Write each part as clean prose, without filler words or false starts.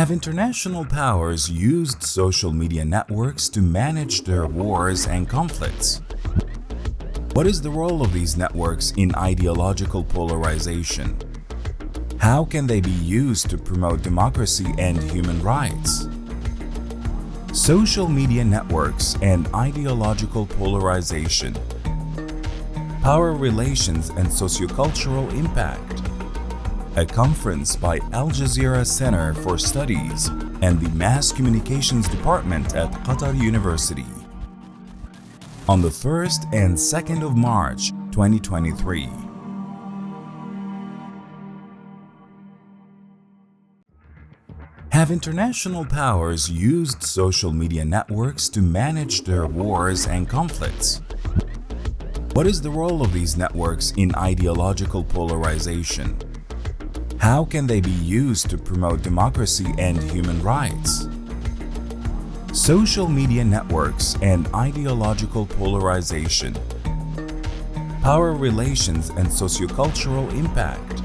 Have international powers used social media networks to manage their wars and conflicts? What is the role of these networks in ideological polarization? How can they be used to promote democracy and human rights? Social media networks and ideological polarization. Power relations and sociocultural impact. A conference by Al Jazeera Center for Studies and the Mass Communications Department at Qatar University. On the 1st and 2nd of March, 2023. Have international powers used social media networks to manage their wars and conflicts? What is the role of these networks in ideological polarization? How can they be used to promote democracy and human rights? Social media networks and ideological polarization. Power relations and sociocultural impact.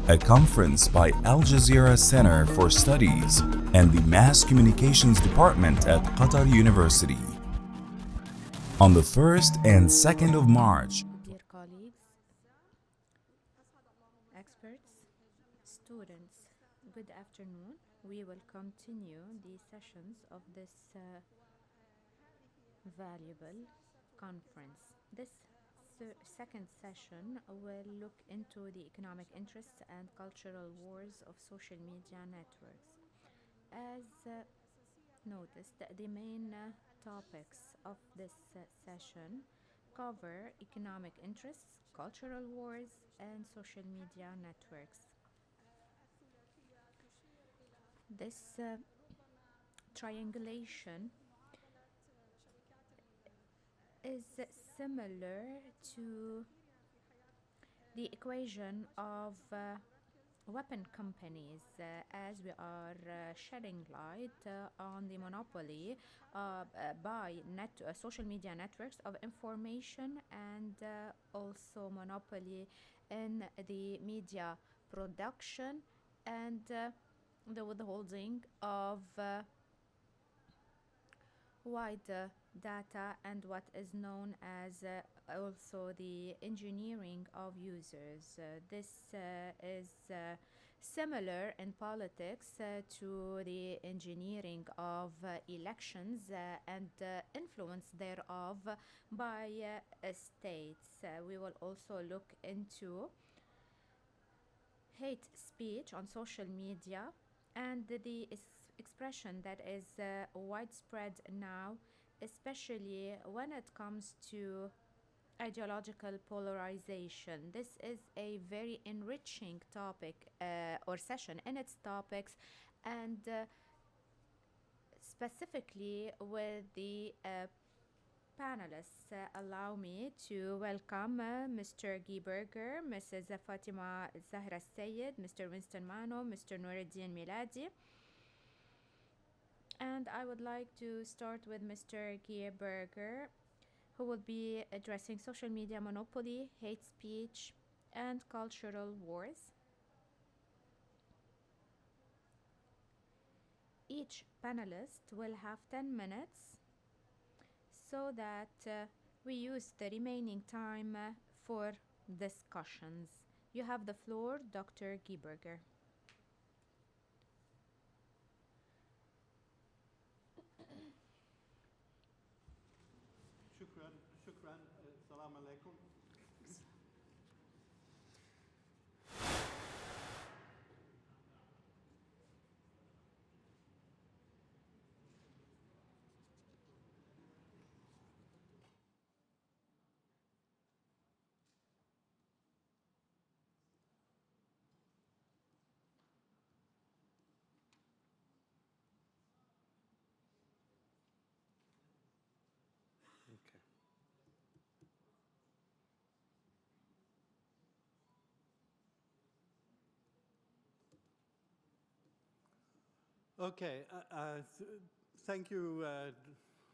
A conference by Al Jazeera Center for Studies and the Mass Communications Department at Qatar University. On the 1st and 2nd of March. Dear colleagues, experts, students, good afternoon. We will continue the sessions of this valuable conference. This second session will look into the economic interests and cultural wars of social media networks. As noticed, the main topics of this session cover economic interests, cultural wars, and social media networks. This triangulation is similar to the equation of weapon companies, as we are shedding light on the monopoly by social media networks of information, and also monopoly in the media production, and the withholding of wide data, and what is known as also the engineering of users. This is similar in politics to the engineering of elections and influence thereof by states. We will also look into hate speech on social media and the expression that is widespread now, especially when it comes to ideological polarization. This is a very enriching topic or session in its topics, and specifically with the panelists. Allow me to welcome Mr. Guy Berger, Mrs. Fatima Zahra Sayed, Mr. Winston Mano, Mr. Nuruddin Miladi. And I would like to start with Mr. Guy Berger, who will be addressing social media monopoly, hate speech, and cultural wars. Each panelist will have 10 minutes so that we use the remaining time for discussions. You have the floor, Dr. Guy Berger. شكرا السلام عليكم. Okay, thank you,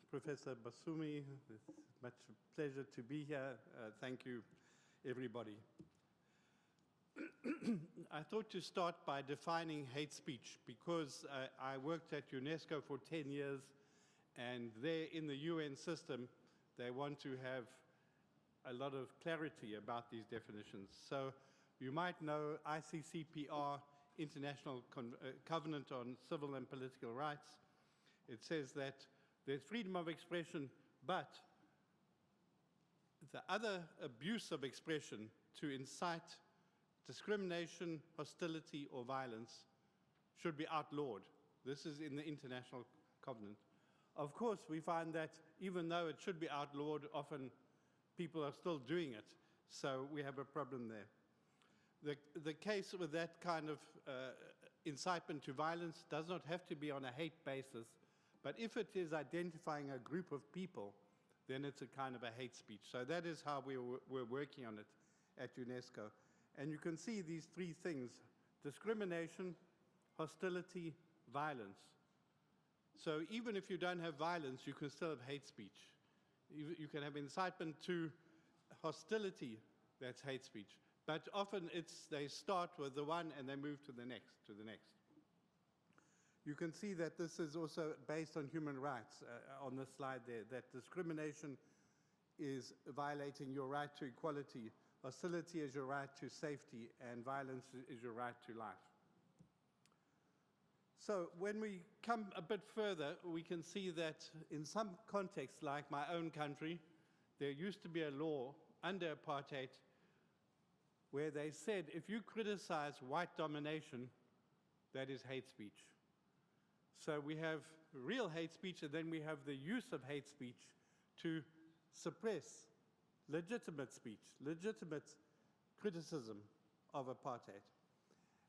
Professor Bassoumi. It's much pleasure to be here. Thank you, everybody. I thought to start by defining hate speech because I worked at UNESCO for 10 years, and there in the UN system, they want to have a lot of clarity about these definitions. So you might know ICCPR, International Covenant on Civil and Political Rights. It says that there's freedom of expression, but the other abuse of expression to incite discrimination, hostility, or violence should be outlawed. This is in the International Covenant. Of course, we find that even though it should be outlawed, often people are still doing it. So we have a problem there. The case with that kind of incitement to violence does not have to be on a hate basis, but if it is identifying a group of people, then it's a kind of a hate speech. So that is how we're working on it at UNESCO. And you can see these three things: discrimination, hostility, violence. So even if you don't have violence, you can still have hate speech. You can have incitement to hostility, that's hate speech. But often they start with the one and they move to the next, You can see that this is also based on human rights on the slide there, that discrimination is violating your right to equality, hostility is your right to safety, and violence is your right to life. So when we come a bit further, we can see that in some contexts, like my own country, there used to be a law under apartheid where they said if you criticize white domination, that is hate speech. So we have real hate speech, and then we have the use of hate speech to suppress legitimate speech, legitimate criticism of apartheid.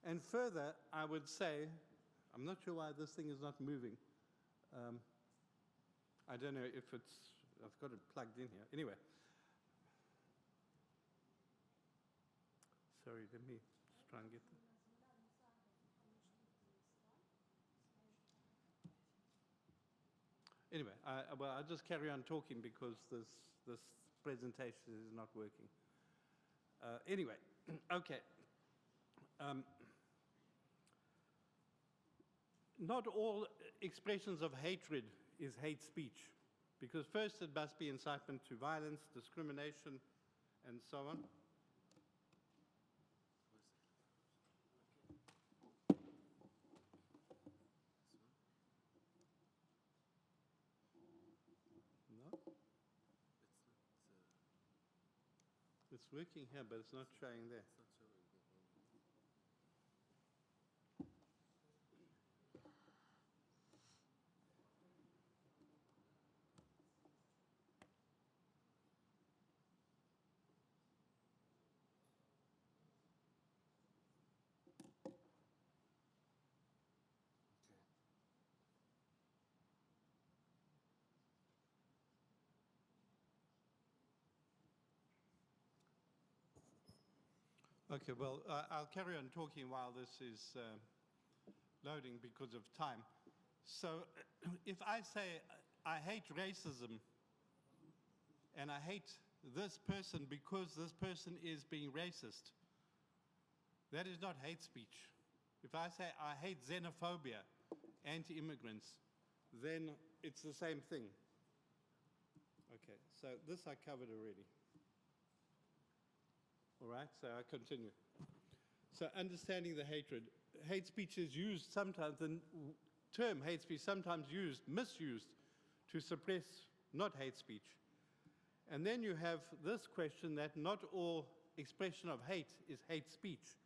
And further, I would say, I'm not sure why this thing is not moving. I don't know if I've got it plugged in here. Anyway. Sorry, let me just try and get the... Anyway, well, I'll just carry on talking because this presentation is not working. Anyway, okay. Not all expressions of hatred is hate speech, because first it must be incitement to violence, discrimination, and so on. No? It's working here, but it's not showing there. Okay, well, I'll carry on talking while this is loading because of time. So if I say I hate racism and I hate this person because this person is being racist, that is not hate speech. If I say I hate xenophobia, anti-immigrants, then it's the same thing. Okay, so this I covered already. All right, so I continue. So understanding the hatred. Hate speech is used sometimes, the term hate speech sometimes misused to suppress not hate speech. And then you have this question that not all expression of hate is hate speech.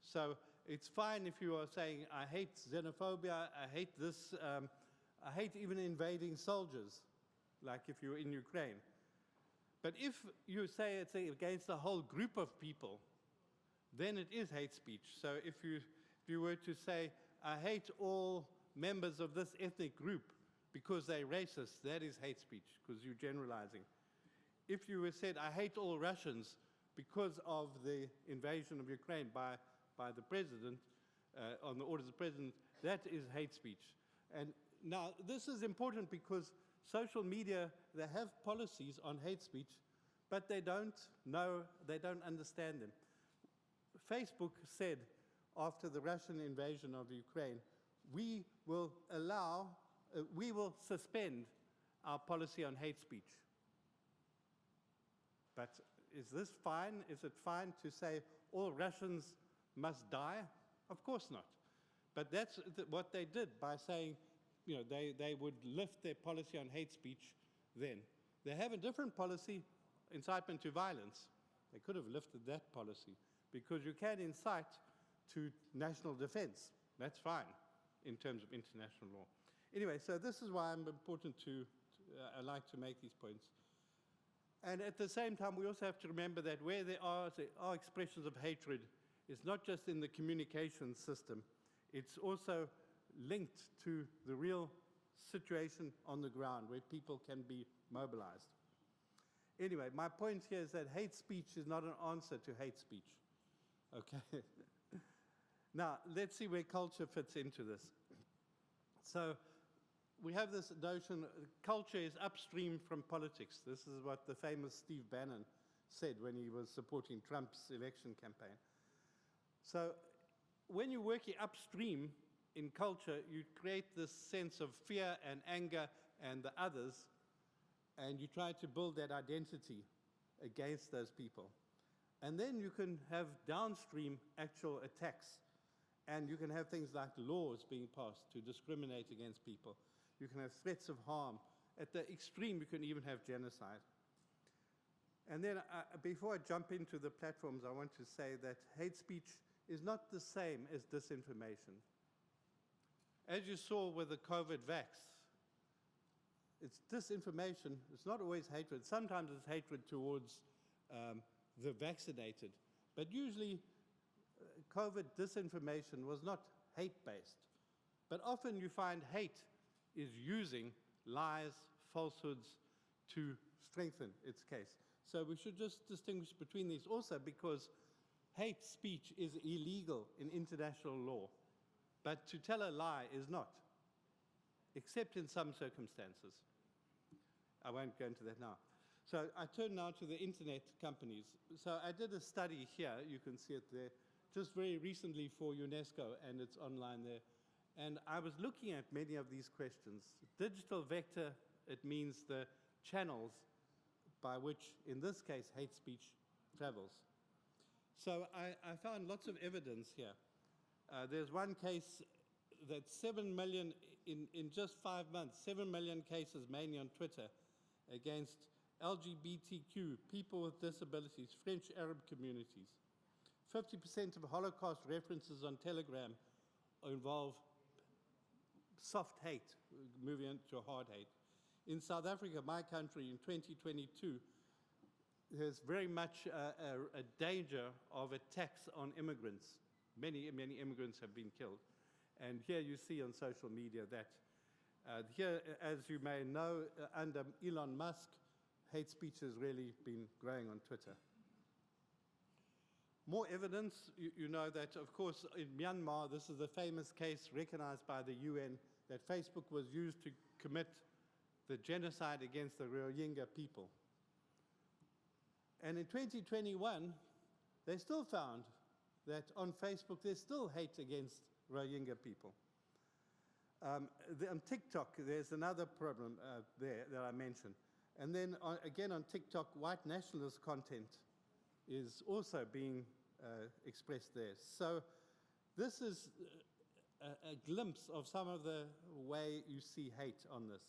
So it's fine if you are saying, I hate xenophobia, I hate this, I hate even invading soldiers, like if you're in Ukraine. But if you say it's against a whole group of people, then it is hate speech. So if you were to say, I hate all members of this ethnic group because they're racist, that is hate speech, because you're generalizing. If you said, I hate all Russians because of the invasion of Ukraine by the president, on the orders of the president, that is hate speech. And now, this is important because social media, they have policies on hate speech, but they don't understand them. Facebook said after the Russian invasion of Ukraine, we will suspend our policy on hate speech. But is this fine? Is it fine to say all Russians must die? Of course not. But that's what they did by saying, they would lift their policy on hate speech then. They have a different policy, incitement to violence. They could have lifted that policy because you can incite to national defense. That's fine in terms of international law. Anyway, so this is why I like to make these points. And at the same time, we also have to remember that where there are expressions of hatred, it's not just in the communication system, it's also linked to the real situation on the ground where people can be mobilized. Anyway, my point here is that hate speech is not an answer to hate speech. Okay? Now, let's see where culture fits into this. So, we have this notion, culture is upstream from politics. This is what the famous Steve Bannon said when he was supporting Trump's election campaign. So, when you're working upstream in culture, you create this sense of fear and anger and the others, and you try to build that identity against those people. And then you can have downstream actual attacks, and you can have things like laws being passed to discriminate against people. You can have threats of harm. At the extreme, you can even have genocide. And then, before I jump into the platforms, I want to say that hate speech is not the same as disinformation. As you saw with the COVID vax, it's disinformation. It's not always hatred. Sometimes it's hatred towards the vaccinated. But usually, COVID disinformation was not hate-based. But often you find hate is using lies, falsehoods to strengthen its case. So we should just distinguish between these also, because hate speech is illegal in international law, but to tell a lie is not, except in some circumstances. I won't go into that now. So I turn now to the internet companies. So I did a study here, you can see it there, just very recently for UNESCO, and it's online there. And I was looking at many of these questions. Digital vector, it means the channels by which, in this case, hate speech travels. So I found lots of evidence here. There's one case that 7 million, in just 5 months, 7 million cases, mainly on Twitter, against LGBTQ, people with disabilities, French Arab communities. 50% of Holocaust references on Telegram involve soft hate, moving into hard hate. In South Africa, my country, in 2022, there's very much a danger of attacks on immigrants. Many immigrants have been killed. And here you see on social media that here, as you may know, under Elon Musk, hate speech has really been growing on Twitter. More evidence, you know that, of course, in Myanmar, this is a famous case recognized by the UN that Facebook was used to commit the genocide against the Rohingya people. And in 2021, they still found that on Facebook there's still hate against Rohingya people. On TikTok, there's another problem there that I mentioned. And then again on TikTok, white nationalist content is also being expressed there. So this is a glimpse of some of the way you see hate on this.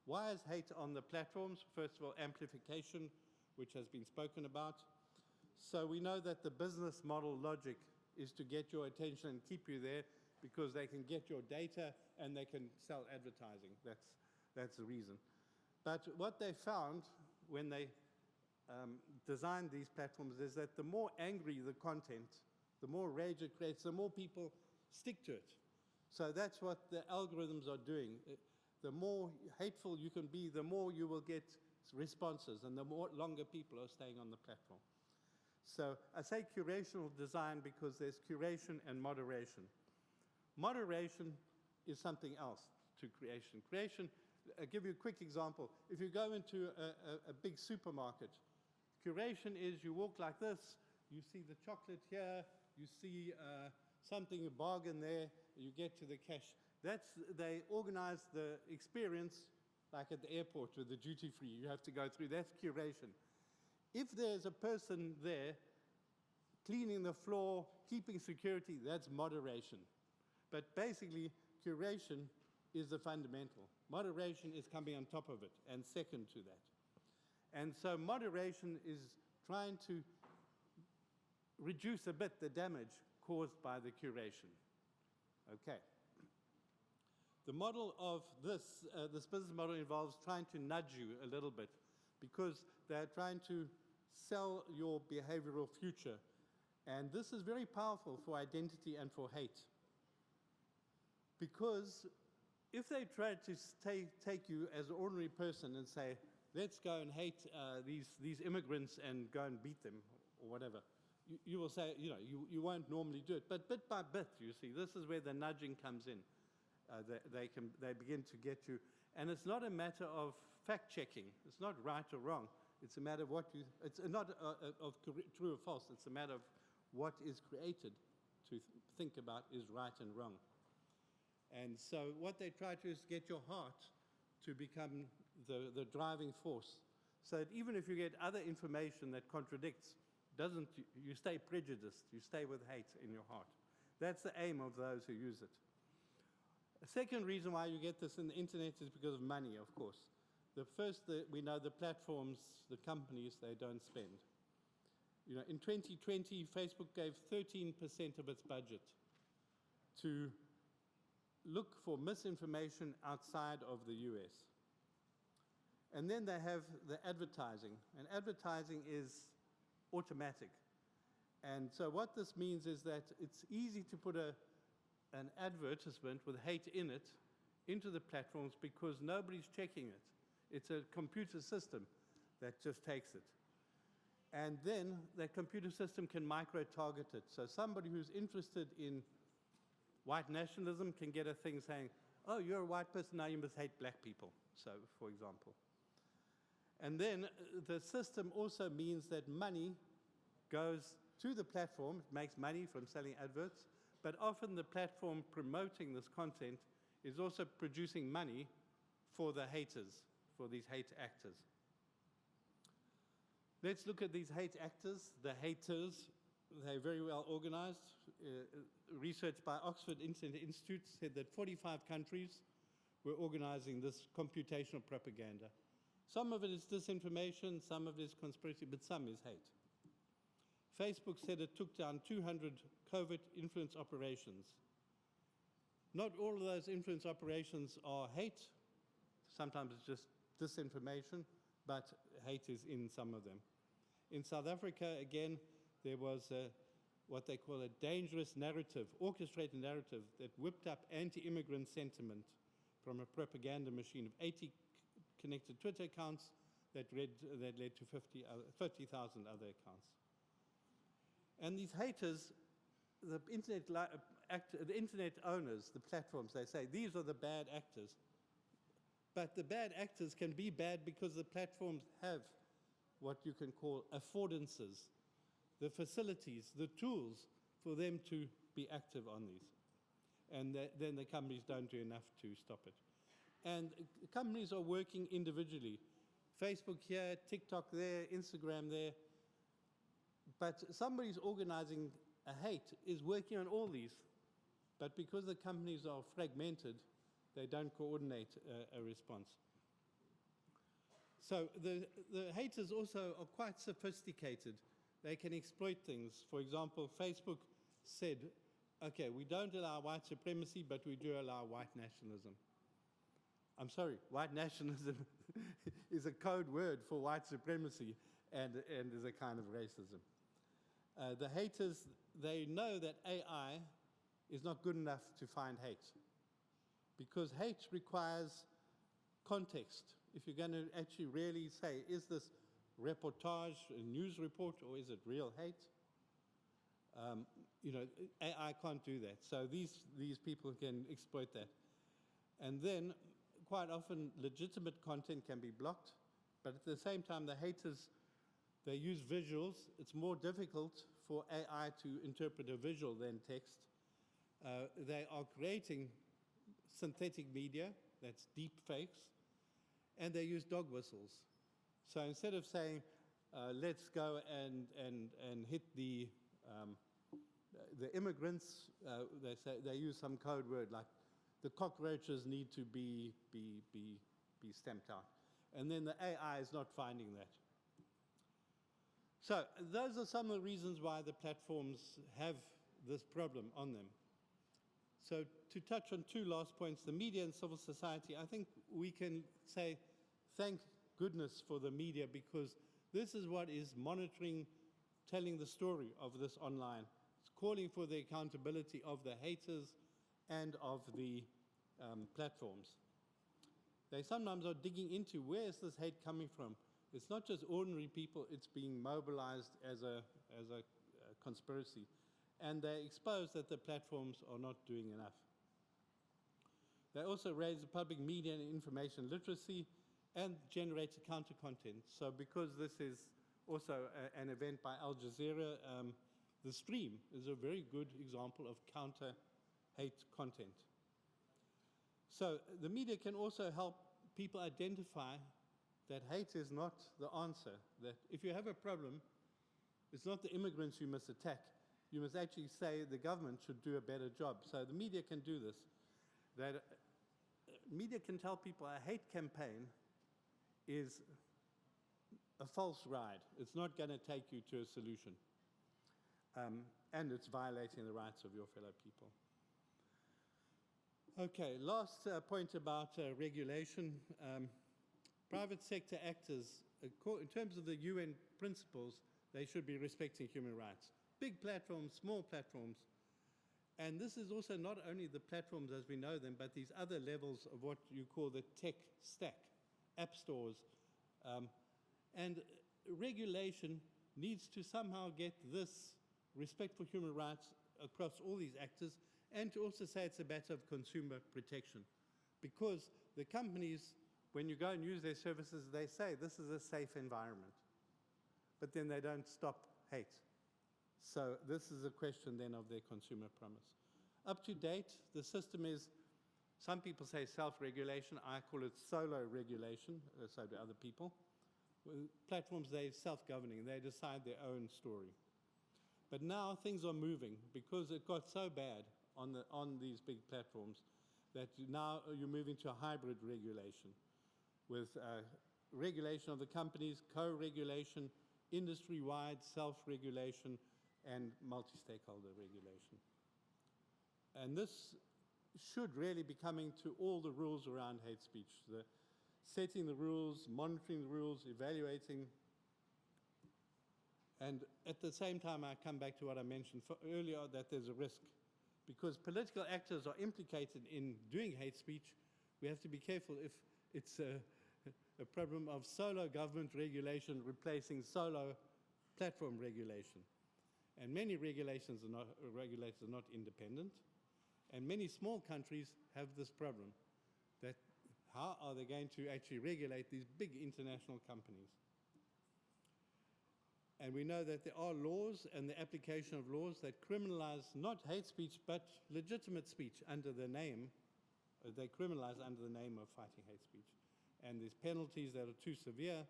Why is hate on the platforms? First of all, amplification, which has been spoken about. So we know that the business model logic is to get your attention and keep you there because they can get your data and they can sell advertising. That's the reason. But what they found when they designed these platforms is that the more angry the content, the more rage it creates, the more people stick to it. So that's what the algorithms are doing. The more hateful you can be, the more you will get responses and the longer people are staying on the platform. So I say curational design because there's curation and moderation. Moderation is something else to creation. Creation, I'll give you a quick example. If you go into a big supermarket, curation is you walk like this, You see the chocolate here, you see something, a bargain there, you get to the cash. They organize the experience like at the airport with the duty free. You have to go through, that's curation. If there's a person there cleaning the floor, keeping security, that's moderation. But basically, curation is the fundamental. Moderation is coming on top of it and second to that. And so moderation is trying to reduce a bit the damage caused by the curation. Okay. The model of this business model involves trying to nudge you a little bit because they're trying to sell your behavioral future. And this is very powerful for identity and for hate. Because if they try to take you as an ordinary person and say, let's go and hate these immigrants and go and beat them or whatever, you will say, you won't normally do it. But bit by bit, you see, this is where the nudging comes in. They begin to get you. And it's not a matter of fact-checking. It's not right or wrong. It's a matter of it's not of true or false. It's a matter of what is created to think about is right and wrong. And so what they try to do is get your heart to become the driving force. So that even if you get other information that contradicts, you stay prejudiced, you stay with hate in your heart. That's the aim of those who use it. A second reason why you get this in the internet is because of money, of course. The first, we know the platforms, the companies, they don't spend. In 2020, Facebook gave 13% of its budget to look for misinformation outside of the US. And then they have the advertising, and advertising is automatic. And so what this means is that it's easy to put an advertisement with hate in it into the platforms because nobody's checking it. It's a computer system that just takes it. And then that computer system can micro-target it. So somebody who's interested in white nationalism can get a thing saying, oh, you're a white person, now you must hate black people, so, for example. And then the system also means that money goes to the platform, it makes money from selling adverts, but often the platform promoting this content is also producing money for the haters, for these hate actors. Let's look at these hate actors, the haters. They're very well organized. Research by Oxford Internet Institute said that 45 countries were organizing this computational propaganda. Some of it is disinformation, some of it is conspiracy, but some is hate. Facebook said it took down 200 covert influence operations. Not all of those influence operations are hate. Sometimes it's just disinformation, but hate is in some of them. In South Africa, again, there was what they call a dangerous narrative, orchestrated narrative that whipped up anti-immigrant sentiment from a propaganda machine of 80 connected Twitter accounts that led to 50,000 other accounts. And these haters, the internet owners, the platforms, they say, these are the bad actors. But the bad actors can be bad because the platforms have what you can call affordances, the facilities, the tools for them to be active on these. And then the companies don't do enough to stop it. And companies are working individually. Facebook here, TikTok there, Instagram there. But somebody's organizing a hate is working on all these. But because the companies are fragmented, they don't coordinate a response. So the haters also are quite sophisticated. They can exploit things. For example, Facebook said, okay, we don't allow white supremacy, but we do allow white nationalism. I'm sorry, white nationalism is a code word for white supremacy and is a kind of racism. The haters, they know that AI is not good enough to find hate because hate requires context. If you're going to actually really say, is this reportage, a news report, or is it real hate? AI can't do that. So these people can exploit that. And then quite often legitimate content can be blocked, but at the same time the haters, they use visuals. It's more difficult for AI to interpret a visual than text. They are creating synthetic media, that's deep fakes, and they use dog whistles. So instead of saying, let's go and hit the immigrants, they use some code word like the cockroaches need to be stamped out. And then the AI is not finding that. So those are some of the reasons why the platforms have this problem on them. So to touch on two last points, the media and civil society, I think we can say thank goodness for the media, because this is what is monitoring, telling the story of this online. It's calling for the accountability of the haters and of the platforms. They sometimes are digging into where is this hate coming from. It's not just ordinary people, it's being mobilized as a conspiracy. And they expose that the platforms are not doing enough. They also raise the public media and information literacy and generate counter content. So because this is also an event by Al Jazeera, the stream is a very good example of counter hate content. So the media can also help people identify that hate is not the answer, that if you have a problem, it's not the immigrants you must attack. You must actually say the government should do a better job. So the media can do this. That media can tell people a hate campaign is a false ride. It's not going to take you to a solution. And it's violating the rights of your fellow people. Okay, last point about regulation. Private sector actors, in terms of the UN principles, they should be respecting human rights. Big platforms, small platforms. And this is also not only the platforms as we know them, but these other levels of what you call the tech stack, app stores. And regulation needs to somehow get this respect for human rights across all these actors, and to also say it's a matter of consumer protection. Because the companies, when you go and use their services, they say this is a safe environment. But then they don't stop hate. So this is a question then of their consumer promise. Up to date, the system is, some people say self-regulation, I call it solo regulation, so do other people. Platforms, they're self-governing, they decide their own story. But now things are moving because it got so bad on these big platforms that now you're moving to a hybrid regulation with regulation of the companies, co-regulation, industry-wide self-regulation, and multi-stakeholder regulation. And this should really be coming to all the rules around hate speech, the setting the rules, monitoring the rules, evaluating. And at the same time, I come back to what I mentioned earlier, that there's a risk. Because political actors are implicated in doing hate speech, we have to be careful if it's a problem of solo government regulation replacing solo platform regulation. And many regulators are not independent. And many small countries have this problem, that how are they going to actually regulate these big international companies? And we know that there are laws and the application of laws that criminalize not hate speech, but legitimate speech under the name, they criminalize under the name of fighting hate speech. And there's penalties that are too severe.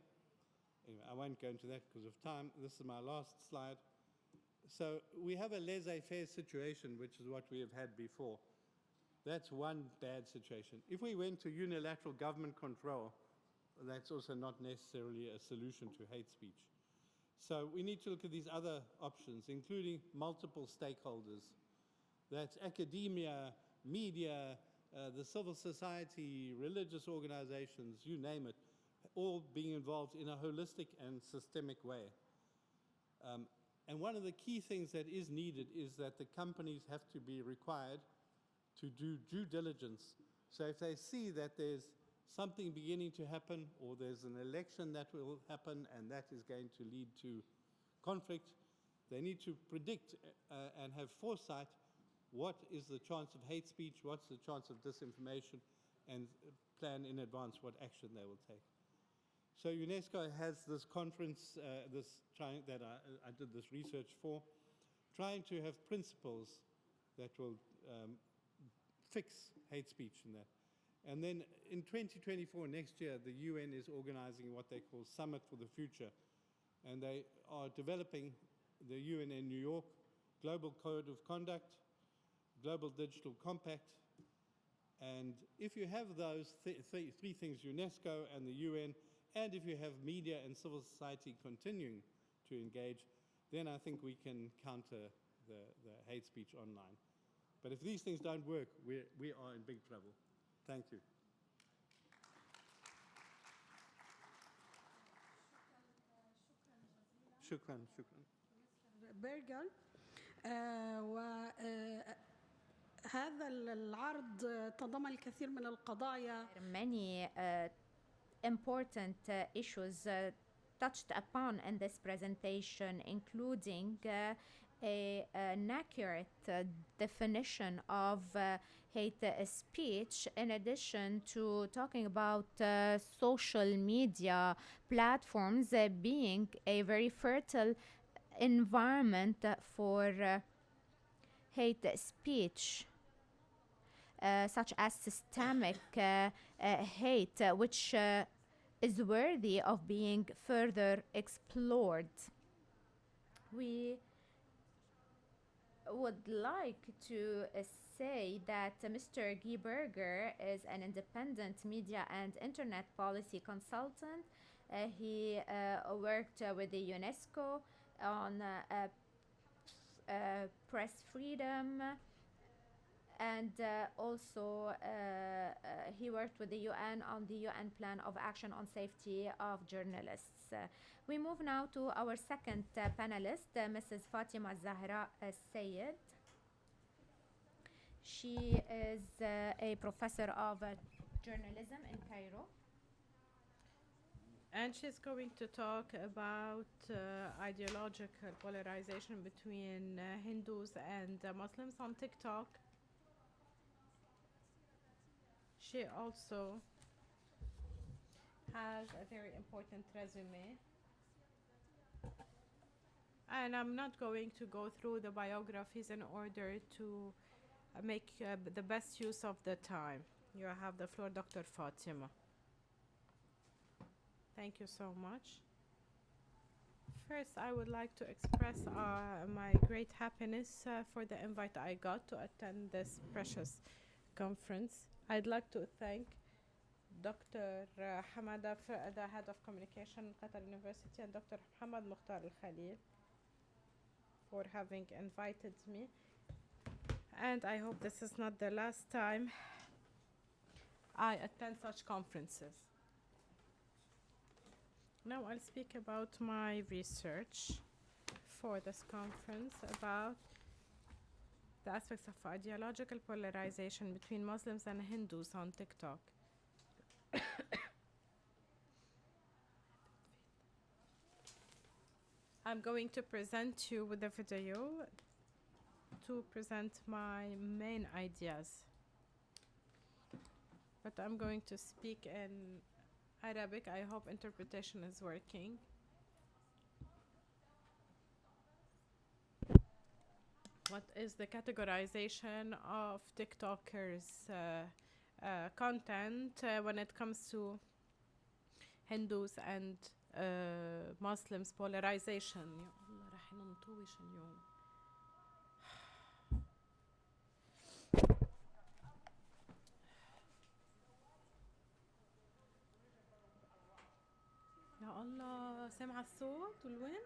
Anyway, I won't go into that because of time. This is my last slide. So we have a laissez-faire situation, which is what we have had before. That's one bad situation. If we went to unilateral government control, that's also not necessarily a solution to hate speech. So we need to look at these other options, including multiple stakeholders. That's academia, media, the civil society, religious organizations, you name it, all being involved in a holistic and systemic way. And one of the key things that is needed is that the companies have to be required to do due diligence. So if they see that there's something beginning to happen, or there's an election that will happen and that is going to lead to conflict, they need to predict and have foresight what is the chance of hate speech, what's the chance of disinformation, and plan in advance what action they will take. So UNESCO has this conference, that I did this research for, trying to have principles that will fix hate speech in that. And then in 2024, next year, the UN is organizing what they call Summit for the Future. And they are developing the UN in New York, Global Code of Conduct, Global Digital Compact. And if you have those three things, UNESCO and the UN, and if you have media and civil society continuing to engage, then I think we can counter the hate speech online. But if these things don't work, we are in big trouble. Thank you. شكرا شكرا. بيرجل وهذا العرض تضمن الكثير من القضايا. Many important issues touched upon in this presentation, including an accurate definition of hate speech, in addition to talking about social media platforms being a very fertile environment for hate speech, such as systemic hate, which is worthy of being further explored. We would like to say that Mr. Guy Berger is an independent media and internet policy consultant. He worked with the UNESCO on press freedom, and also he worked with the UN on the UN Plan of Action on Safety of Journalists. We move now to our second panelist, Mrs. Fatima Zahra Sayed. She is a professor of journalism in Cairo. And she's going to talk about ideological polarization between Hindus and Muslims on TikTok. She also has a very important resume. And I'm not going to go through the biographies in order to make the best use of the time. You have the floor, Dr. Fatima. Thank you so much. First, I would like to express my great happiness for the invite I got to attend this precious conference. I'd like to thank Dr. Hamada, the head of communication at Qatar University, and Dr. Muhammad Mukhtar Al-Khalil for having invited me. And I hope this is not the last time I attend such conferences. Now I'll speak about my research for this conference about the aspects of ideological polarization between Muslims and Hindus on TikTok. I'm going to present you with a video to present my main ideas. But I'm going to speak in Arabic. I hope interpretation is working. What is the categorization of TikTokers' content when it comes to Hindus and Muslims polarization? يا الله، سامعة الصوت والوين؟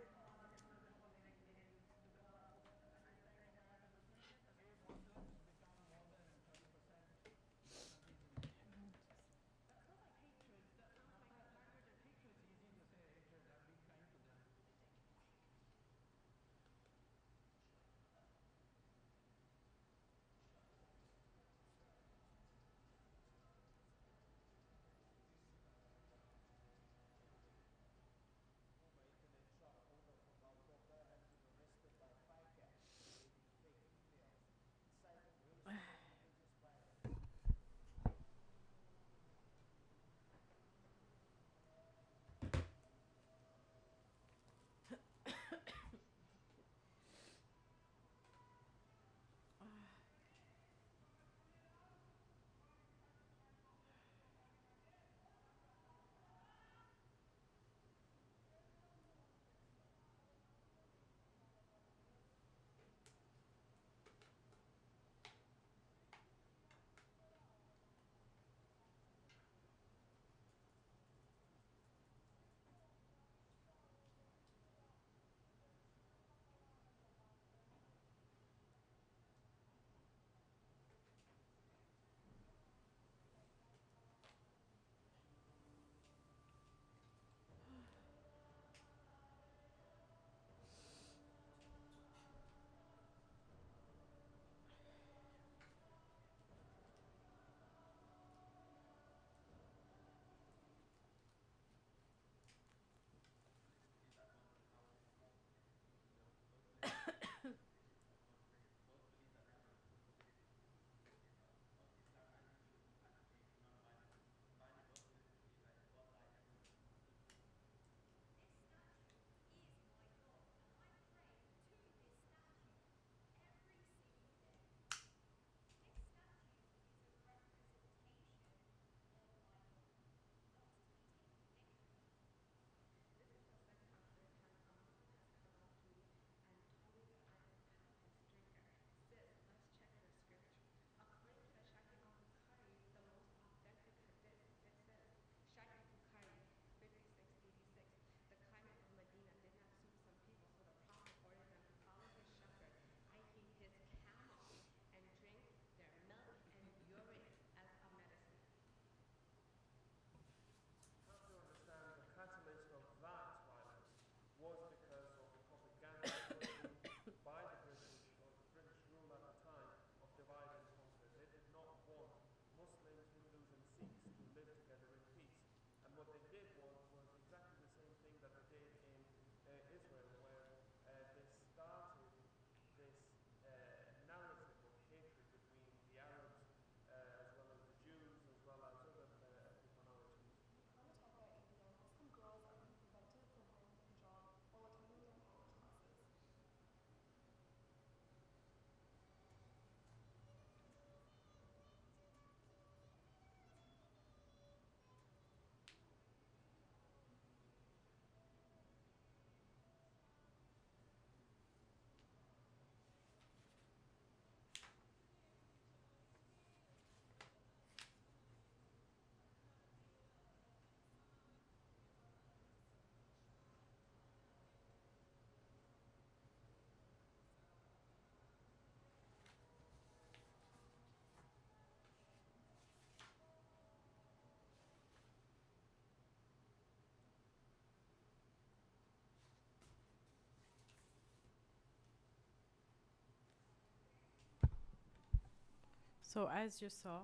So as you saw,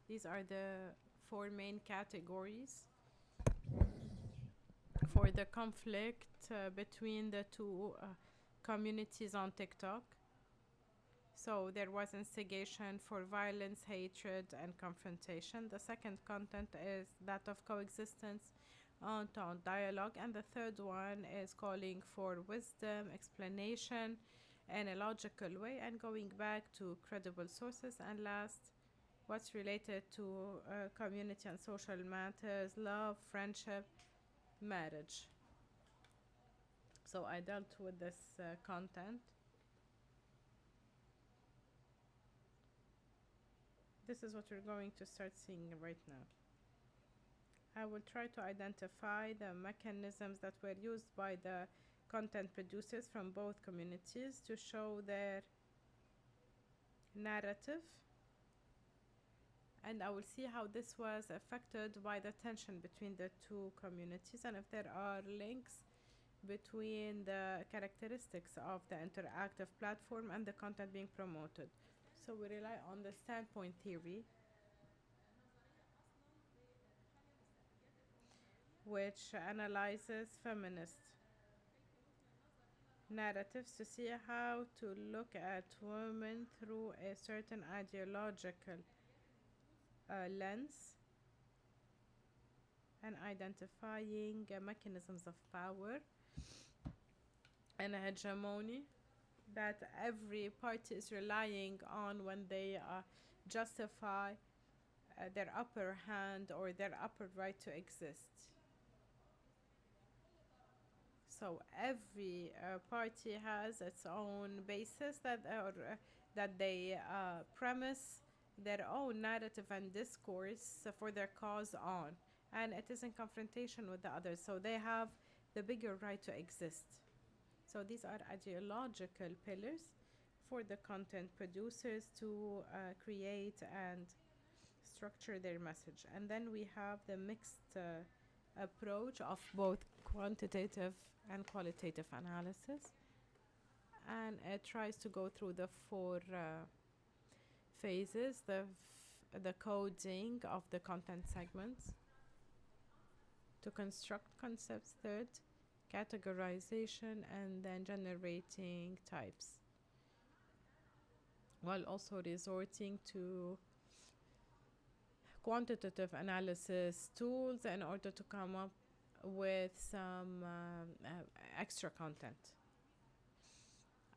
these are the four main categories for the conflict between the two communities on TikTok. So there was instigation for violence, hatred, and confrontation. The second content is that of coexistence, entente, dialogue. And the third one is calling for wisdom, explanation, in a logical way, and going back to credible sources. And last, what's related to community and social matters, love, friendship, marriage. So I dealt with this content. This is what we're going to start seeing right now. I will try to identify the mechanisms that were used by the content producers from both communities to show their narrative, and I will see how this was affected by the tension between the two communities, and if there are links between the characteristics of the interactive platform and the content being promoted. So we rely on the standpoint theory, which analyzes feminist narratives to see how to look at women through a certain ideological lens, and identifying mechanisms of power and hegemony that every party is relying on when they justify their upper hand or their upper right to exist. So every party has its own basis that they premise their own narrative and discourse for their cause on, and it is in confrontation with the others. So they have the bigger right to exist. So these are ideological pillars for the content producers to create and structure their message. And then we have the mixed approach of both quantitative and qualitative analysis, and it tries to go through the four phases: the coding of the content segments, to construct concepts, third, categorization, and then generating types, while also resorting to quantitative analysis tools in order to come up with some extra content.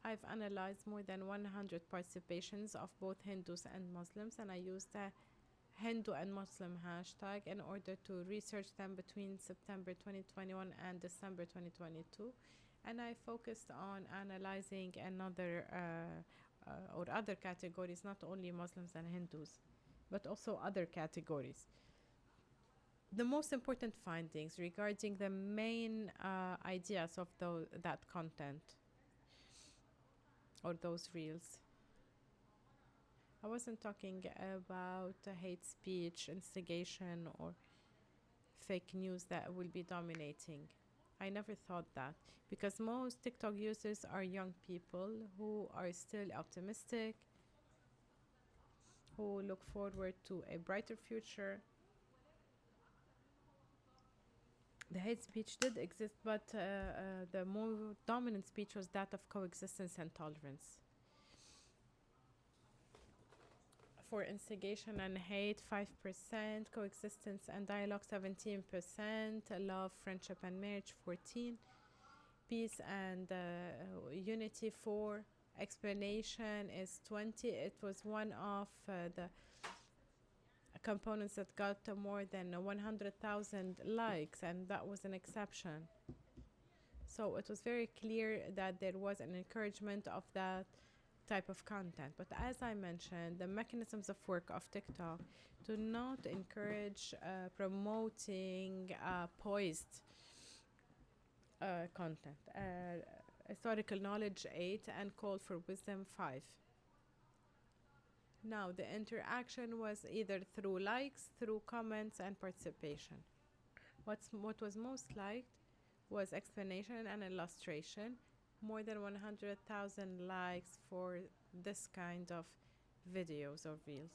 I've analyzed more than 100 participations of both Hindus and Muslims, and I used the Hindu and Muslim hashtag in order to research them between September 2021 and December 2022. And I focused on analyzing another or other categories, not only Muslims and Hindus, but also other categories. The most important findings regarding the main ideas of that content or those reels. I wasn't talking about hate speech, instigation, or fake news that will be dominating. I never thought that, because most TikTok users are young people who are still optimistic, who look forward to a brighter future. The hate speech did exist, but the more dominant speech was that of coexistence and tolerance. For instigation and hate, 5%, coexistence and dialogue, 17%, love, friendship, and marriage, 14%, peace and unity, 4%, explanation is 20%. It was one of the components that got more than 100,000 likes, and that was an exception. So it was very clear that there was an encouragement of that type of content. But as I mentioned, the mechanisms of work of TikTok do not encourage promoting poised content. Historical knowledge, 8, and call for wisdom, 5. Now, the interaction was either through likes, through comments, and participation. What was most liked was explanation and illustration. More than 100,000 likes for this kind of videos or reels.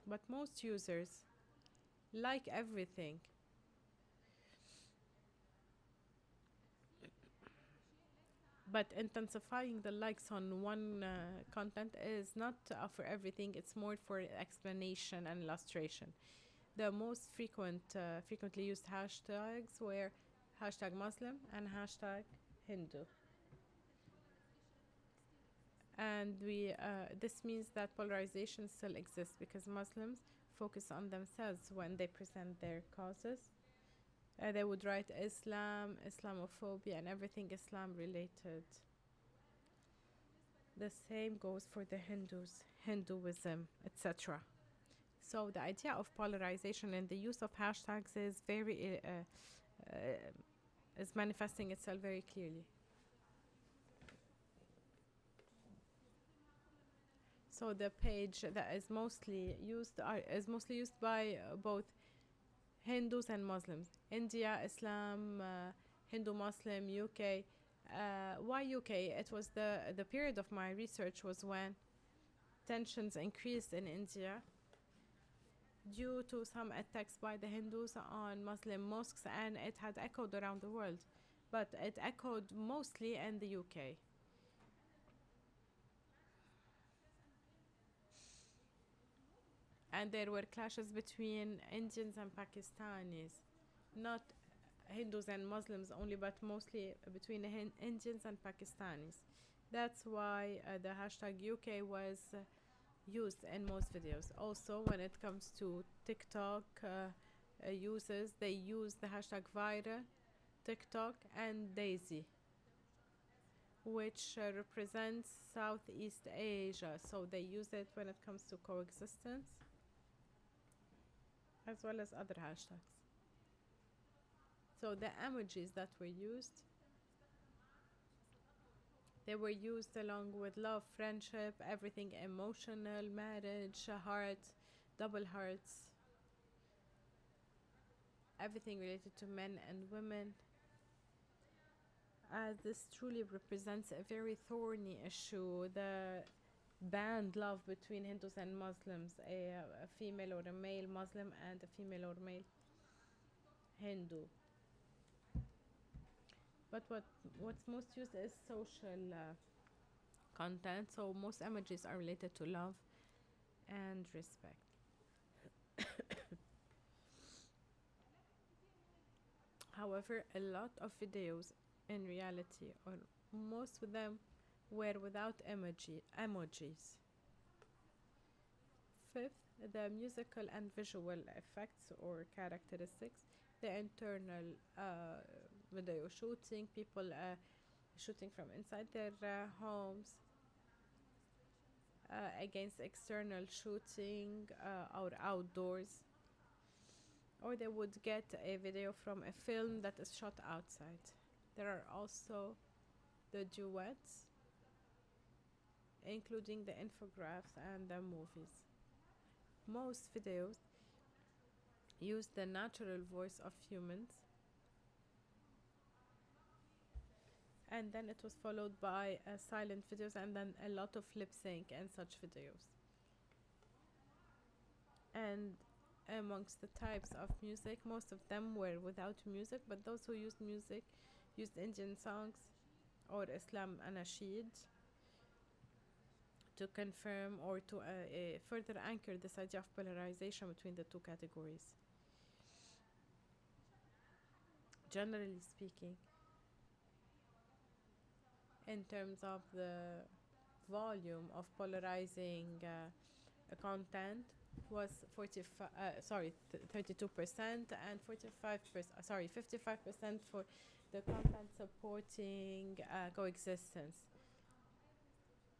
But most users like everything. But intensifying the likes on one content is not for everything, it's more for explanation and illustration. The most frequently used hashtags were hashtag Muslim and hashtag Hindu. And this means that polarization still exists because Muslims focus on themselves when they present their causes. They would write Islam, Islamophobia, and everything Islam related. The same goes for the Hindus, Hinduism, etc. So the idea of polarization and the use of hashtags is is manifesting itself very clearly. So the page that is mostly used by both Hindus and Muslims. India, Islam, Hindu, Muslim, UK. Why UK? It was the period of my research was when tensions increased in India due to some attacks by the Hindus on Muslim mosques, and it had echoed around the world, but it echoed mostly in the UK. And there were clashes between Indians and Pakistanis, not Hindus and Muslims only, but mostly between Indians and Pakistanis. That's why the hashtag UK was used in most videos. Also, when it comes to TikTok users, they use the hashtag viral, TikTok, and Daisy, which represents Southeast Asia. So they use it when it comes to coexistence, as well as other hashtags. So the emojis that were used, they were used along with love, friendship, everything emotional, marriage, heart, double hearts, everything related to men and women. This truly represents a very thorny issue, the banned love between Hindus and Muslims, a female or a male Muslim and a female or male Hindu. But what's most used is social content, so most images are related to love and respect. However, a lot of videos in reality, or most of them, were without emojis. Fifth, the musical and visual effects or characteristics, the internal video shooting, people shooting from inside their homes against external shooting or outdoors, or they would get a video from a film that is shot outside. There are also the duets, including the infographs and the movies. Most videos use the natural voice of humans, and then it was followed by silent videos and then a lot of lip sync and such videos. And amongst the types of music, most of them were without music, but those who used music used Indian songs or Islam anashid to confirm or to further anchor this idea of polarization between the two categories. Generally speaking, in terms of the volume of polarizing content, was 32% and 55% for the content supporting coexistence,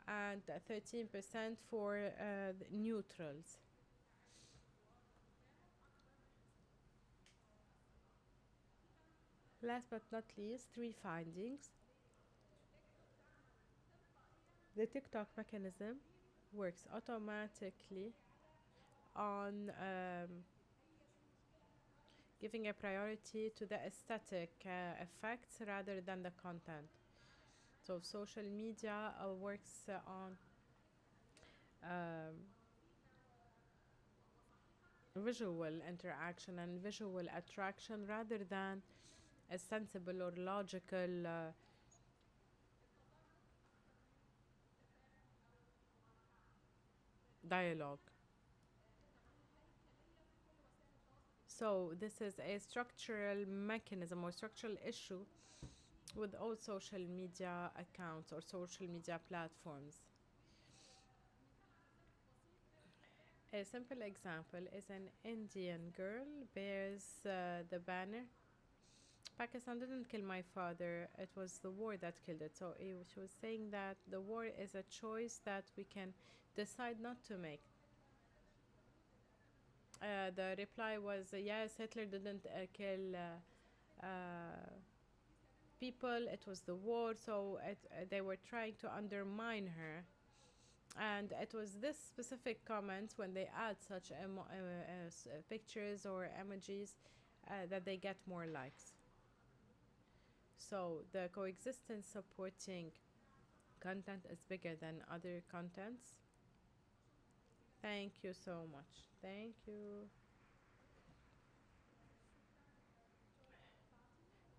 and 13% for the neutrals. Last but not least, 3 findings. The TikTok mechanism works automatically on giving a priority to the aesthetic effects rather than the content. So social media works on um, visual interaction and visual attraction rather than a sensible or logical dialogue. So this is a structural mechanism or structural issue with all social media accounts or social media platforms. A simple example is an Indian girl bears the banner, Pakistan didn't kill my father, it was the war that killed it. So she was saying that the war is a choice that we can decide not to make. The reply was yes, Hitler didn't kill people, it was the war. So they were trying to undermine her. And it was this specific comment when they add such pictures or emojis that they get more likes. So the coexistence supporting content is bigger than other contents. Thank you so much. Thank you.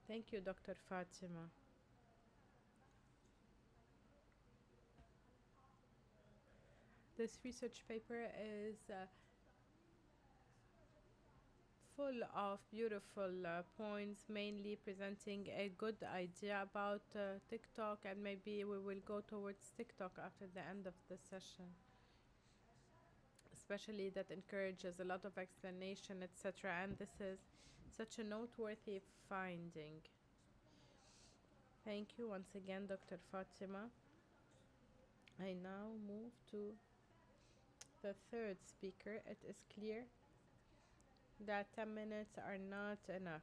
Thank you, Dr. Fatima. This research paper is full of beautiful points, mainly presenting a good idea about TikTok, and maybe we will go towards TikTok after the end of the session. Especially that encourages a lot of explanation, etc. And this is such a noteworthy finding. Thank you once again, Dr. Fatima. I now move to the third speaker. It is clear that 10 minutes are not enough.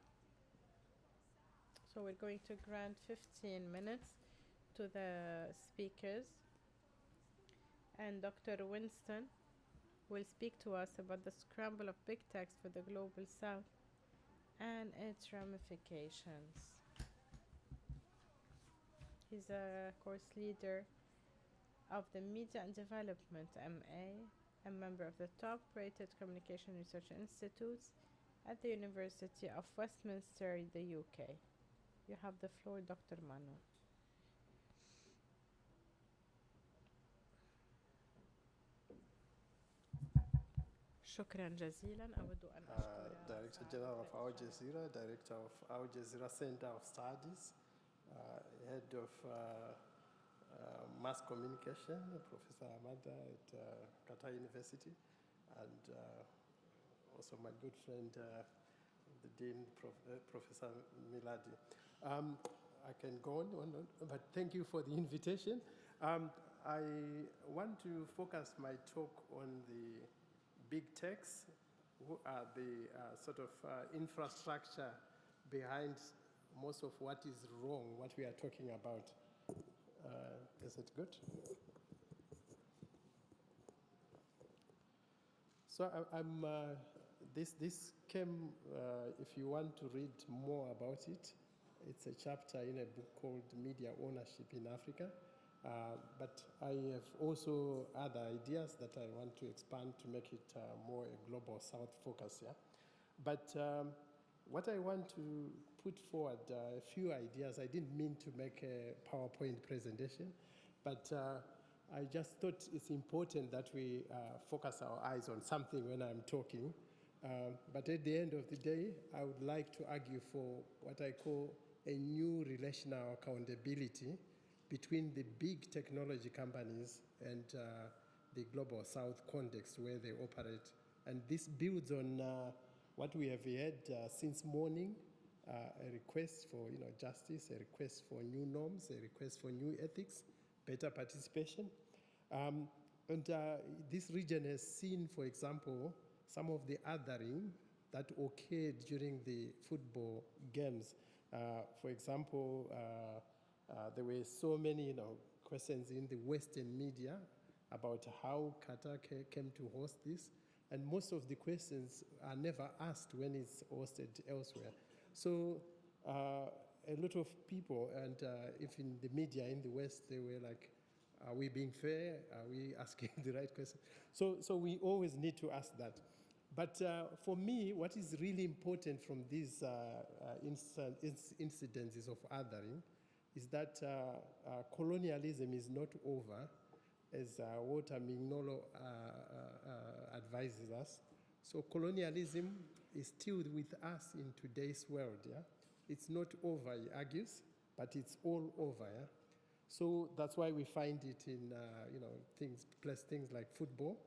So we're going to grant 15 minutes to the speakers. And Dr. Winston will speak to us about the scramble of big text for the Global South and its ramifications. He's a course leader of the Media and Development MA, a member of the top-rated communication research institutes at the University of Westminster, the UK. You have the floor, Dr. Manu. شكرا جزيلا. أود أن أشكر Director General of Al Jazeera, Director of Al Jazeera Center of Studies, Head of Mass Communication, Professor Amada at Qatar University, and also my good friend, the Dean, Professor Miladi. I can go on, but thank you for the invitation. I want to focus my talk on the big techs, who are the sort of infrastructure behind most of what is wrong, what we are talking about. Is it good? So this came, if you want to read more about it, it's a chapter in a book called Media Ownership in Africa. But I have also other ideas that I want to expand to make it more a global South focus. Yeah? But what I want to put forward, a few ideas. I didn't mean to make a PowerPoint presentation, but I just thought it's important that we focus our eyes on something when I'm talking. But at the end of the day, I would like to argue for what I call a new relational accountability between the big technology companies and the global South context where they operate. And this builds on what we have heard since morning, a request for justice, a request for new norms, a request for new ethics, better participation. And this region has seen, for example, some of the othering that occurred during the football games. For example, there were so many questions in the Western media about how Qatar came to host this, and most of the questions are never asked when it's hosted elsewhere. So a lot of people, and if in the media in the West, they were like, are we being fair? Are we asking the right question? So we always need to ask that. But for me, what is really important from these incidences of othering is that colonialism is not over, as Walter Mignolo advises us. So colonialism is still with us in today's world. Yeah? It's not over, he argues, but it's all over. Yeah? So that's why we find it in things like football.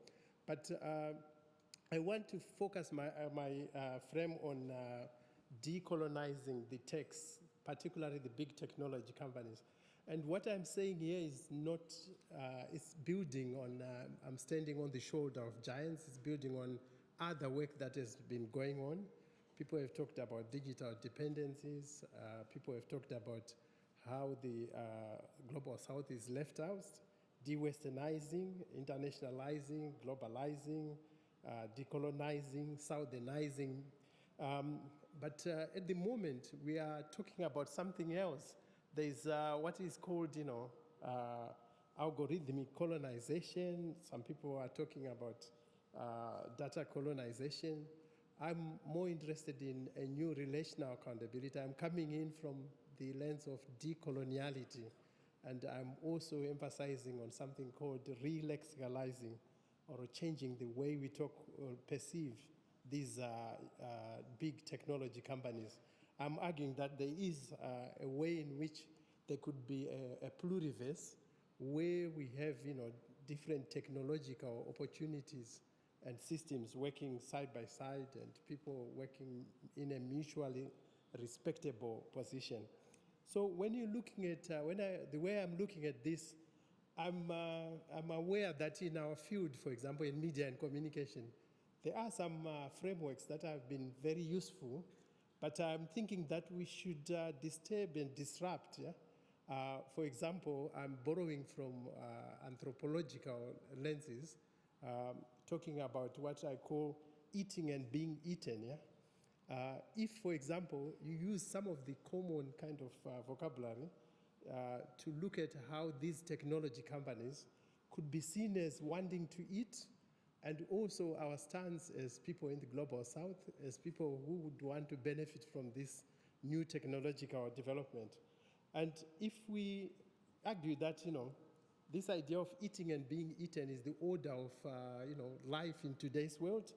But I want to focus my frame on decolonizing the techs, particularly the big technology companies. And what I'm saying here is not, it's building on, I'm standing on the shoulder of giants, it's building on other work that has been going on. People have talked about digital dependencies, people have talked about how the Global South is left out, de-Westernizing, internationalizing, globalizing, decolonizing, Southernizing. But at the moment, we are talking about something else. There's what is called, algorithmic colonization. Some people are talking about data colonization. I'm more interested in a new relational accountability. I'm coming in from the lens of decoloniality, and I'm also emphasizing on something called relexicalizing, or changing the way we talk or perceive these big technology companies. I'm arguing that there is a way in which there could be a pluriverse where we have different technological opportunities and systems working side by side and people working in a mutually respectable position. So when you're looking at, the way I'm looking at this, I'm aware that in our field, for example, in media and communication, there are some frameworks that have been very useful, but I'm thinking that we should disturb and disrupt. Yeah? For example, I'm borrowing from anthropological lenses, talking about what I call eating and being eaten. Yeah? If, for example, you use some of the common kind of vocabulary to look at how these technology companies could be seen as wanting to eat, and also our stance as people in the Global South, as people who would want to benefit from this new technological development. And if we argue that, this idea of eating and being eaten is the order of, life in today's world,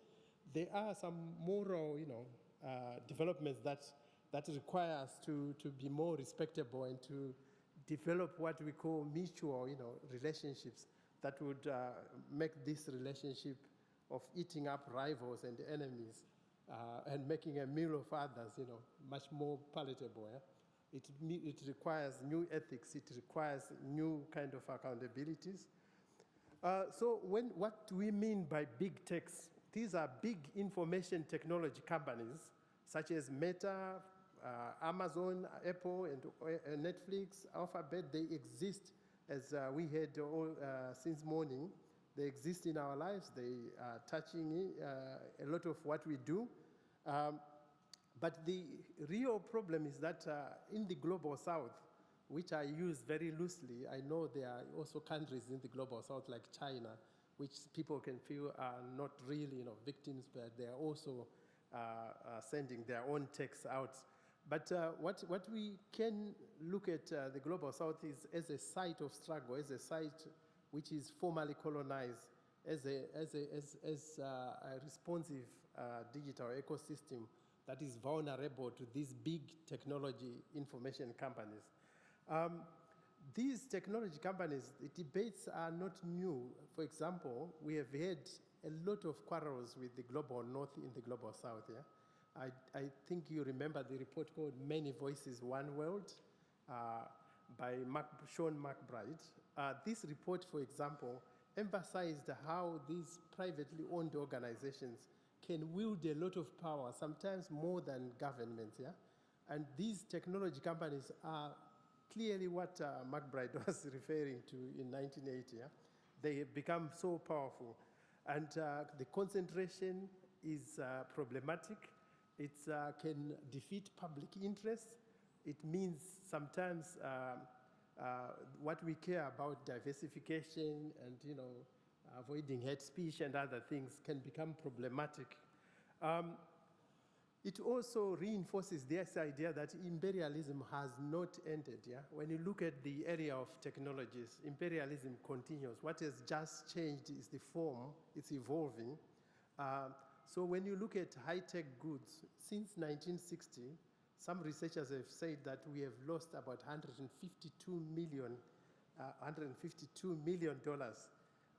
there are some moral, developments that require us to be more respectable and to develop what we call mutual, relationships that would make this relationship of eating up rivals and enemies and making a meal of others, much more palatable. Yeah? It requires new ethics. It requires new kind of accountabilities. So what do we mean by big techs? These are big information technology companies such as Meta, Amazon, Apple, and Netflix, Alphabet. They exist, as we had since morning. They exist in our lives. They are touching a lot of what we do. But the real problem is that in the Global South, which I use very loosely, I know there are also countries in the Global South like China, which people can feel are not really victims, but they are also sending their own techs out. But what we can look at the Global South is as a site of struggle, as a site which is formally colonized, as a responsive digital ecosystem that is vulnerable to these big technology information companies. These technology companies, the debates are not new. For example, we have had a lot of quarrels with the Global North in the Global South. Yeah? I think you remember the report called Many Voices, One World by Sean McBride. This report, for example, emphasized how these privately owned organizations can wield a lot of power, sometimes more than governments. Yeah? And these technology companies are clearly what McBride was referring to in 1980. Yeah? They have become so powerful. And the concentration is problematic. It can defeat public interest. it means sometimes what we care about, diversification and avoiding hate speech and other things, can become problematic. It also reinforces this idea that imperialism has not ended. Yeah? When you look at the area of technologies, imperialism continues. What has just changed is the form, it's evolving. So when you look at high-tech goods, since 1960, some researchers have said that we have lost about $152 million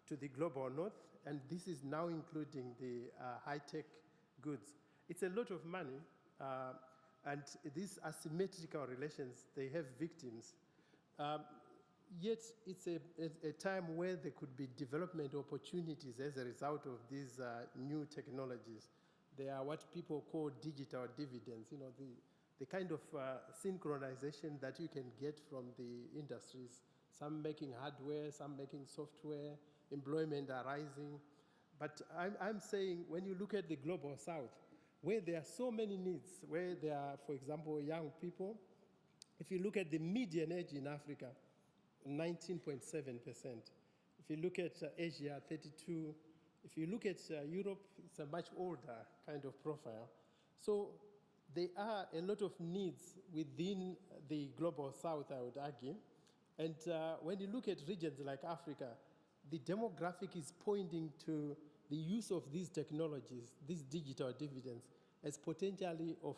to the global north, and this is now including the high-tech goods. It's a lot of money, and these asymmetrical relations, they have victims. Yet it's a time where there could be development opportunities as a result of these new technologies. They are what people call digital dividends, the kind of synchronization that you can get from the industries, some making hardware, some making software, employment arising. But I'm saying when you look at the global south, where there are so many needs, where there are, for example, young people, if you look at the median age in Africa, 19.7%. If you look at Asia, 32. If you look at Europe, it's a much older kind of profile. So there are a lot of needs within the global south, I would argue. And when you look at regions like Africa, the demographic is pointing to the use of these technologies, these digital dividends, as potentially of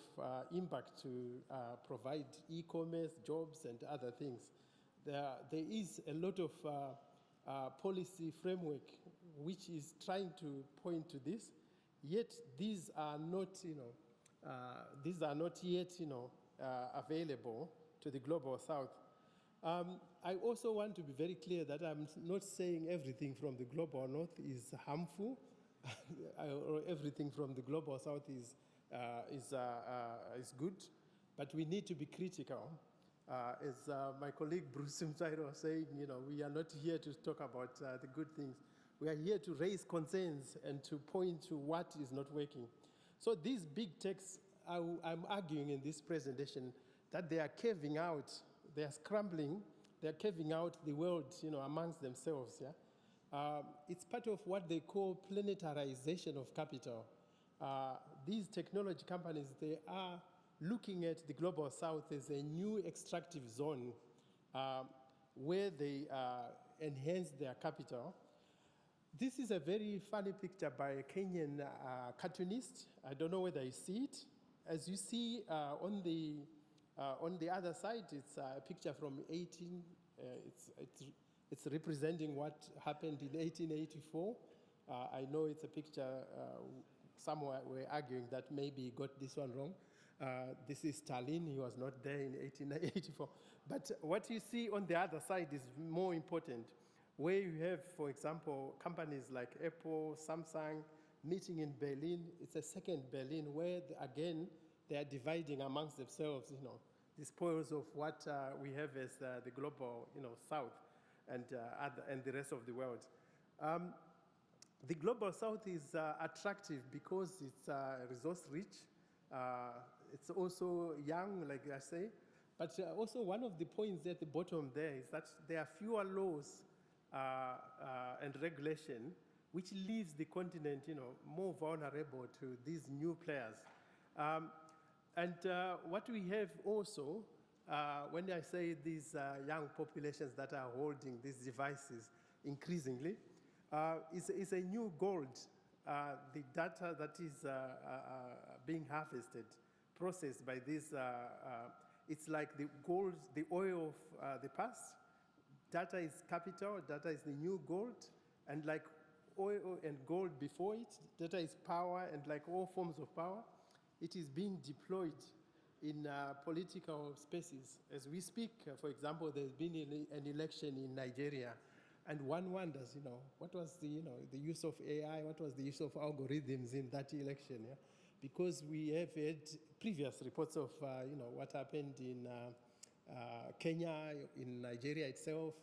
impact to provide e-commerce, jobs, and other things. There is a lot of policy framework which is trying to point to this, yet these are not yet available to the global south. I also want to be very clear that I'm not saying everything from the global north is harmful, or everything from the global south is good, but we need to be critical. As my colleague Bruce Mtairo was saying, we are not here to talk about the good things. We are here to raise concerns and to point to what is not working. So these big techs, I'm arguing in this presentation that they are caving out, they are scrambling, they are caving out the world, amongst themselves. Yeah? It's part of what they call planetarization of capital. These technology companies, they are looking at the global south as a new extractive zone where they enhance their capital. This is a very funny picture by a Kenyan cartoonist. I don't know whether you see it. As you see on the other side, it's a picture from it's representing what happened in 1884. I know it's a picture, somewhere we're arguing that maybe he got this one wrong. This is Stalin, he was not there in 1884. But what you see on the other side is more important, where you have, for example, companies like Apple, Samsung, meeting in Berlin. It's a second Berlin where, again, they are dividing amongst themselves, the spoils of what we have as the global, south and the rest of the world. The global south is attractive because it's resource-rich. It's also young, like I say. But also one of the points at the bottom there is that there are fewer laws and regulation, which leaves the continent, more vulnerable to these new players. And what we have also, when I say these young populations that are holding these devices increasingly, is a new gold. The data that is being harvested, processed by this, it's like the gold, the oil of the past. Data is capital, data is the new gold, and like oil and gold before it, data is power, and like all forms of power, it is being deployed in political spaces. As we speak, for example, there's been an election in Nigeria, and one wonders, what was the use of AI, what was the use of algorithms in that election, yeah? Because we have had previous reports of, what happened in Kenya, in Nigeria itself,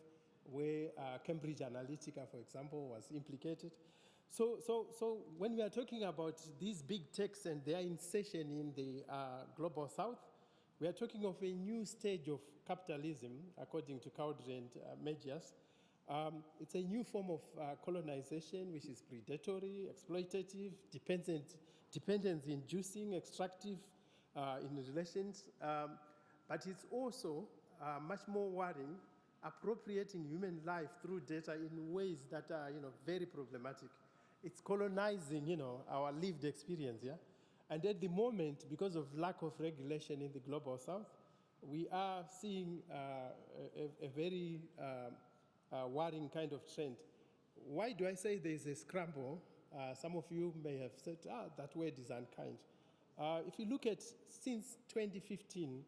where Cambridge Analytica, for example, was implicated. So when we are talking about these big techs and their insertion in the global south, We are talking of a new stage of capitalism, according to Cowdery and Mejias. It's a new form of colonization, which is predatory, exploitative, dependence-inducing, extractive in relations, but it's also much more worrying, appropriating human life through data in ways that are, very problematic. It's colonizing, our lived experience, yeah? And at the moment, because of lack of regulation in the Global South, we are seeing a very worrying kind of trend. Why do I say there's a scramble? Some of you may have said, that word is unkind. If you look at since 2015,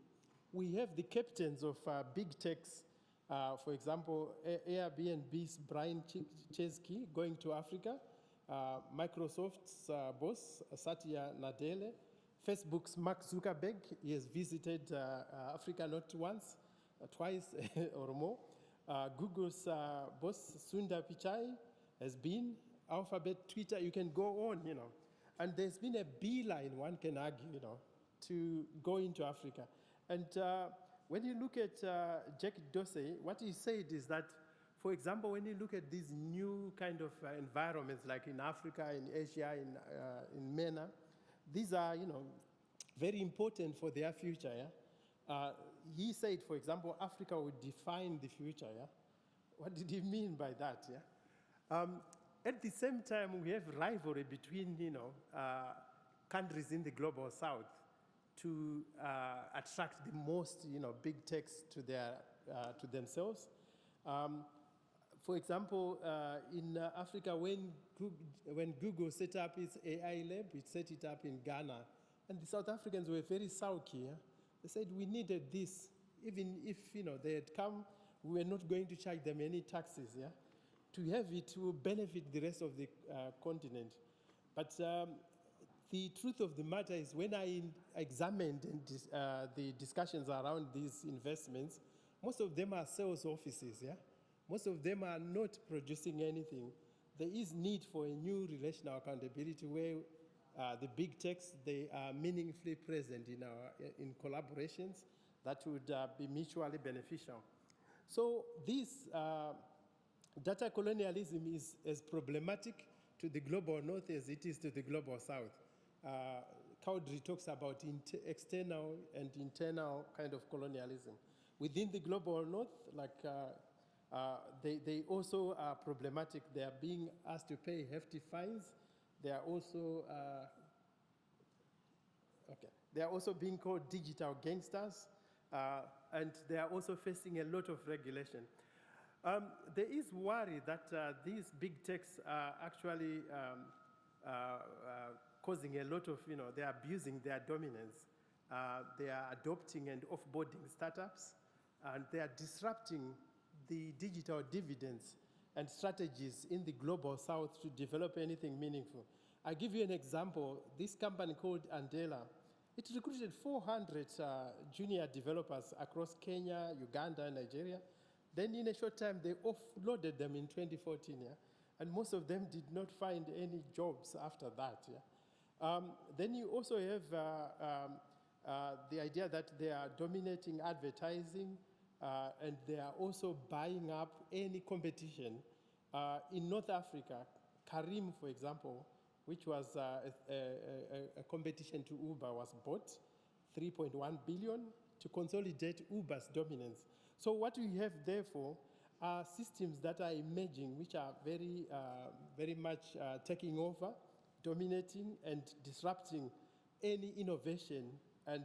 we have the captains of big techs, for example, Airbnb's Brian Chesky going to Africa, Microsoft's boss, Satya Nadella, Facebook's Mark Zuckerberg, he has visited Africa not once, twice or more. Google's boss, Sundar Pichai, has been, Alphabet, Twitter, you can go on, And there's been a beeline, one can argue, to go into Africa. And when you look at Jack Dorsey, what he said is that, for example, when you look at these new kind of environments, like in Africa, in Asia, in MENA, these are, very important for their future, yeah? He said, for example, Africa would define the future, yeah? What did he mean by that, yeah? At the same time, we have rivalry between, countries in the Global South to attract the most, big techs to themselves. For example, in Africa, when Google set up its AI lab, it set it up in Ghana. And the South Africans were very sulky. Yeah? They said, we needed this. Even if they had come, we were not going to charge them any taxes. Yeah? To have it will benefit the rest of the continent. But the truth of the matter is, when I examined the discussions around these investments, most of them are sales offices. Yeah? Most of them are not producing anything. There is need for a new relational accountability where the big techs, they are meaningfully present in collaborations that would be mutually beneficial. So this data colonialism is as problematic to the global north as it is to the global south. Cowdery talks about external and internal kind of colonialism. Within the global north, like they also are problematic. They are being asked to pay hefty fines. They are also They are also being called digital gangsters, and they are also facing a lot of regulation. There is worry that these big techs are actually causing a lot of, they are abusing their dominance. They are adopting and offboarding startups, and they are disrupting the digital dividends and strategies in the global south to develop anything meaningful. I'll give you an example. This company called Andela, it recruited 400 junior developers across Kenya, Uganda, and Nigeria. Then in a short time, they offloaded them in 2014, yeah? And most of them did not find any jobs after that. Yeah? Then you also have the idea that they are dominating advertising, and they are also buying up any competition. In North Africa, Karim, for example, which was a competition to Uber, was bought, 3.1 billion, to consolidate Uber's dominance. So what we have, therefore, are systems that are emerging, which are very much taking over, dominating, and disrupting any innovation and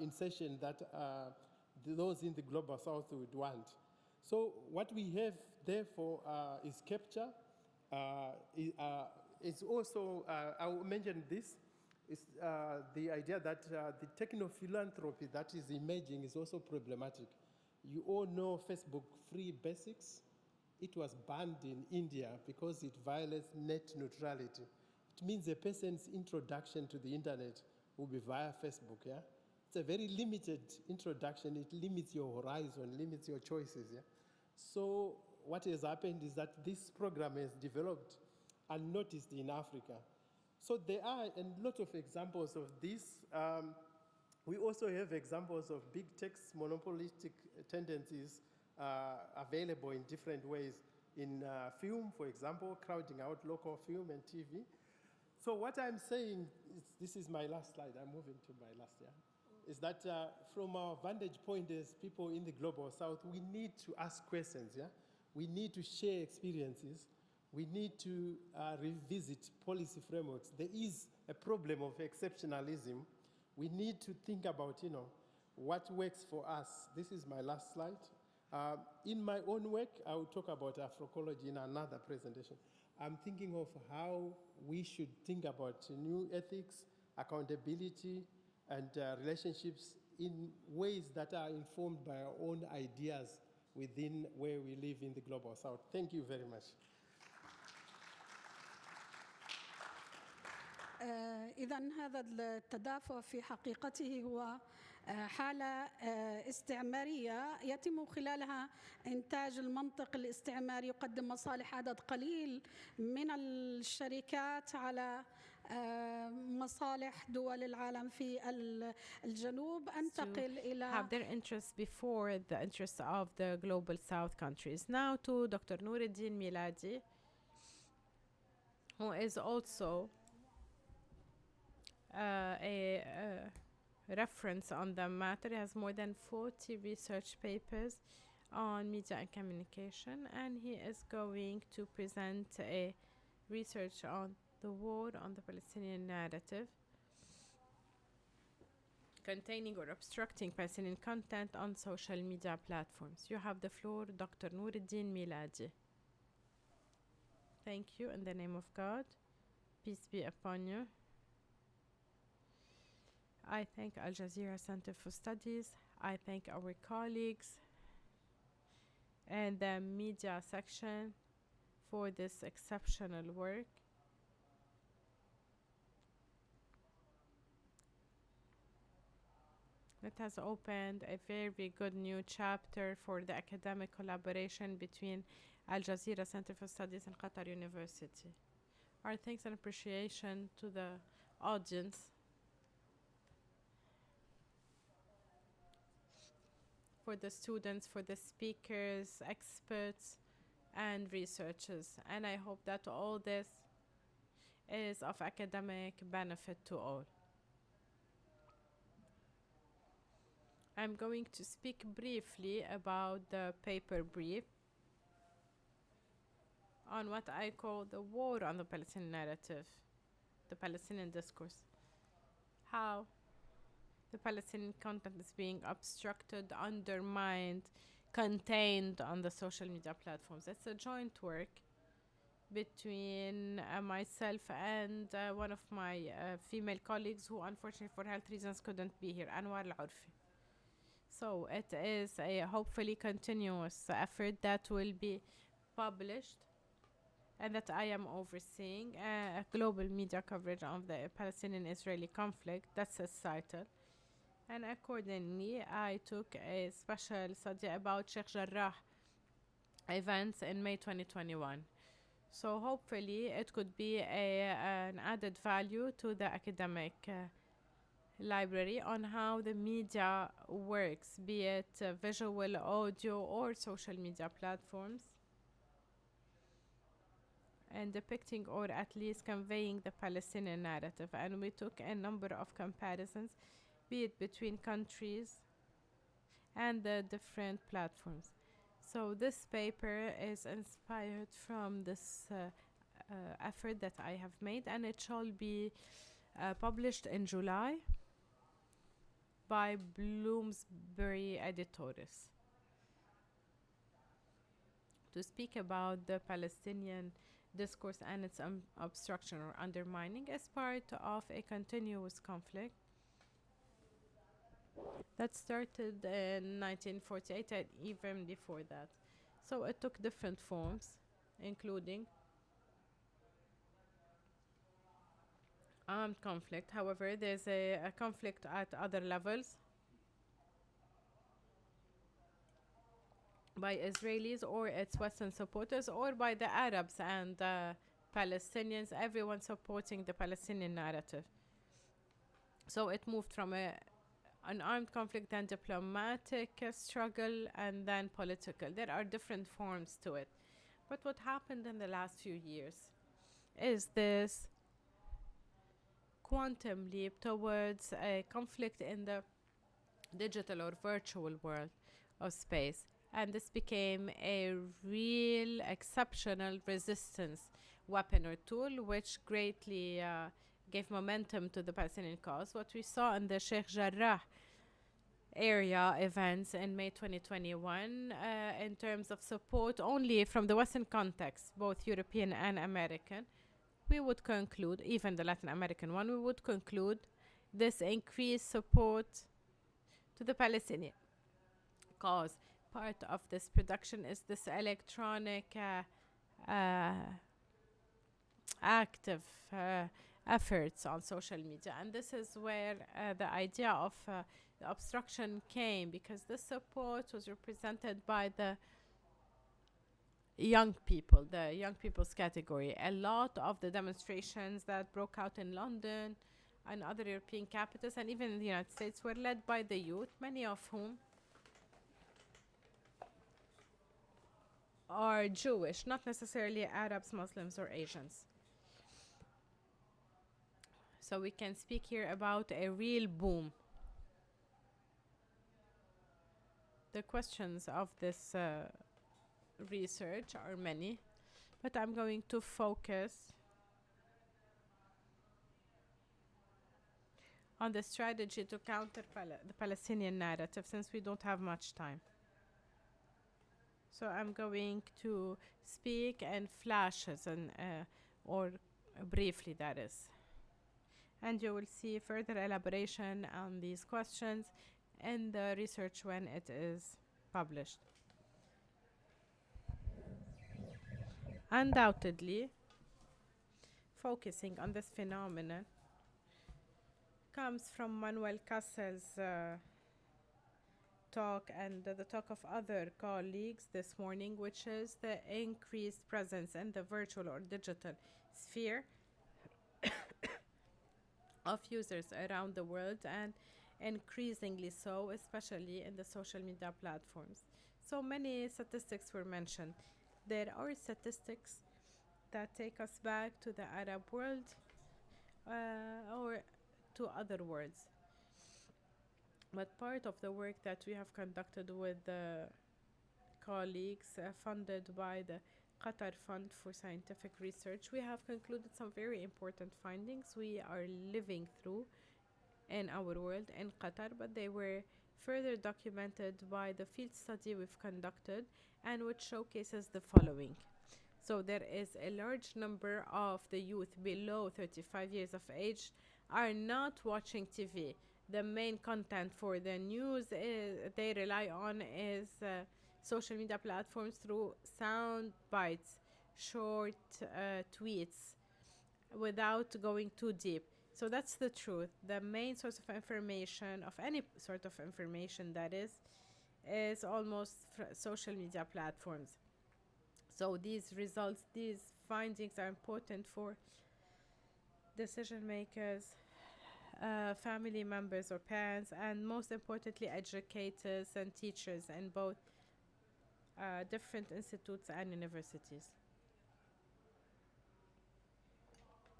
insertion that those in the global south would want. So what we have, therefore, is capture. It's also, I will mention this, is the idea that the techno-philanthropy that is emerging is also problematic. You all know Facebook Free Basics. It was banned in India because it violates net neutrality. It means a person's introduction to the internet will be via Facebook, yeah? It's a very limited introduction. It limits your horizon, limits your choices, yeah? So what has happened is that this program has developed unnoticed in Africa. So there are a lot of examples of this. We also have examples of big tech's monopolistic tendencies available in different ways. In film, for example, crowding out local film and TV. So what I'm saying is, this is my last slide, I'm moving to my last, is that from our vantage point as people in the Global South, we need to ask questions, We need to share experiences. We need to revisit policy frameworks. There is a problem of exceptionalism. We need to think about, what works for us. This is my last slide. In my own work, I will talk about Afroecology in another presentation. I'm thinking of how we should think about new ethics, accountability, and relationships in ways that are informed by our own ideas within where we live in the Global South. Thank you very much. إذا هذا التدافع في حقيقته هو حالة استعمارية يتم خلالها إنتاج المنطق الاستعماري يقدم مصالح عدد قليل من الشركات على مصالح دول العالم في الجنوب. أنتقل إلى have their interests before the interests of the global south countries. Now to Dr. Noureddin Miladi, who is also a reference on the matter. He has more than 40 research papers on media and communication, and he is going to present a research on the war on the Palestinian narrative, containing or obstructing Palestinian content on social media platforms. You have the floor, Dr. Noureddin Miladi. Thank you. In the name of God, peace be upon you. I thank Al Jazeera Center for Studies. I thank our colleagues and the media section for this exceptional work. It has opened a very good new chapter for the academic collaboration between Al Jazeera Center for Studies and Qatar University. Our thanks and appreciation to the audience for the students, for the speakers, experts, and researchers. And I hope that all this is of academic benefit to all. I'm going to speak briefly about the paper brief on what I call the war on the Palestinian narrative, the Palestinian discourse. How the Palestinian content is being obstructed, undermined, contained on the social media platforms. It's a joint work between myself and one of my female colleagues who unfortunately for health reasons couldn't be here, Anwar Al-Urfi. So it is a hopefully continuous effort that will be published and that I am overseeing, a global media coverage of the Palestinian-Israeli conflict. That's a title. And accordingly, I took a special study about Sheikh Jarrah events in May 2021. So hopefully it could be an added value to the academic library on how the media works, be it visual, audio, or social media platforms, and depicting or at least conveying the Palestinian narrative. And we took a number of comparisons, be it between countries and the different platforms. So this paper is inspired from this effort that I have made, and it shall be published in July by Bloomsbury Editores to speak about the Palestinian discourse and its obstruction or undermining as part of a continuous conflict that started in 1948 and even before that. So it took different forms, including armed conflict. However, there's a conflict at other levels by Israelis or its Western supporters, or by the Arabs and Palestinians, everyone supporting the Palestinian narrative. So it moved from a an armed conflict, then diplomatic struggle, and then political. There are different forms to it. But what happened in the last few years is this quantum leap towards a conflict in the digital or virtual world of space. And this became a real exceptional resistance weapon or tool, which greatly gave momentum to the Palestinian cause. What we saw in the Sheikh Jarrah area events in May 2021 in terms of support only from the Western context, both European and American, we would conclude, even the Latin American one, we would conclude this increased support to the Palestinian cause. Part of this production is this electronic active efforts on social media. And this is where the idea of the obstruction came, because the support was represented by the young people, the young people's category. A lot of the demonstrations that broke out in London and other European capitals and even in the United States were led by the youth, many of whom are Jewish, not necessarily Arabs, Muslims, or Asians. So we can speak here about a real boom. The questions of this research are many, but I'm going to focus on the strategy to counter the Palestinian narrative, since we don't have much time. So I'm going to speak in flashes and or briefly, that is. And you will see further elaboration on these questions in the research when it is published. Undoubtedly, focusing on this phenomenon comes from Manuel Castell's talk and the talk of other colleagues this morning, which is the increased presence in the virtual or digital sphere of users around the world, and increasingly so, especially in the social media platforms. So many statistics were mentioned. There are statistics that take us back to the Arab world or to other worlds. But part of the work that we have conducted with the colleagues funded by the Qatar Fund for Scientific Research, we have concluded some very important findings we are living through in our world in Qatar, but they were further documented by the field study we've conducted, and which showcases the following. So there is a large number of the youth below 35 years of age are not watching TV. The main content for the news they rely on is social media platforms through sound bites, short tweets, without going too deep. So that's the truth. The main source of information, of any sort of information that is almost social media platforms. So these results, these findings are important for decision makers, family members or parents, and most importantly, educators and teachers in both different institutes and universities.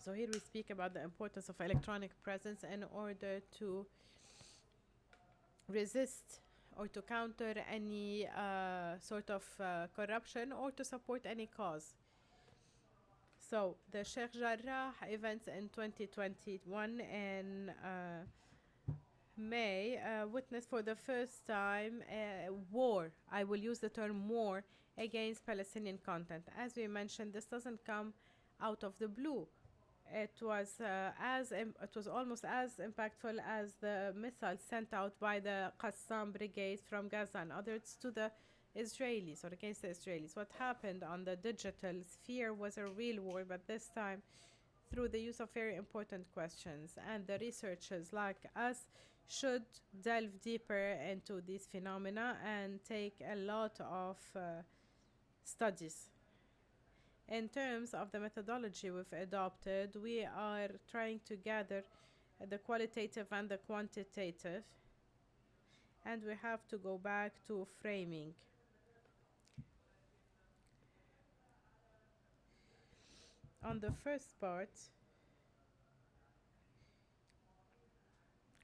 So here we speak about the importance of electronic presence in order to resist or to counter any sort of corruption or to support any cause. So the Sheikh Jarrah events in 2021 in May witnessed for the first time a war. I will use the term war against Palestinian content. As we mentioned, this doesn't come out of the blue. It was almost as impactful as the missiles sent out by the Qassam brigade from Gaza and others to the Israelis or against the Israelis. What happened on the digital sphere was a real war, but this time through the use of very important questions. And the researchers like us should delve deeper into these phenomena and take a lot of studies. In terms of the methodology we've adopted, we are trying to gather the qualitative and the quantitative And we have to go back to framing. On the first part,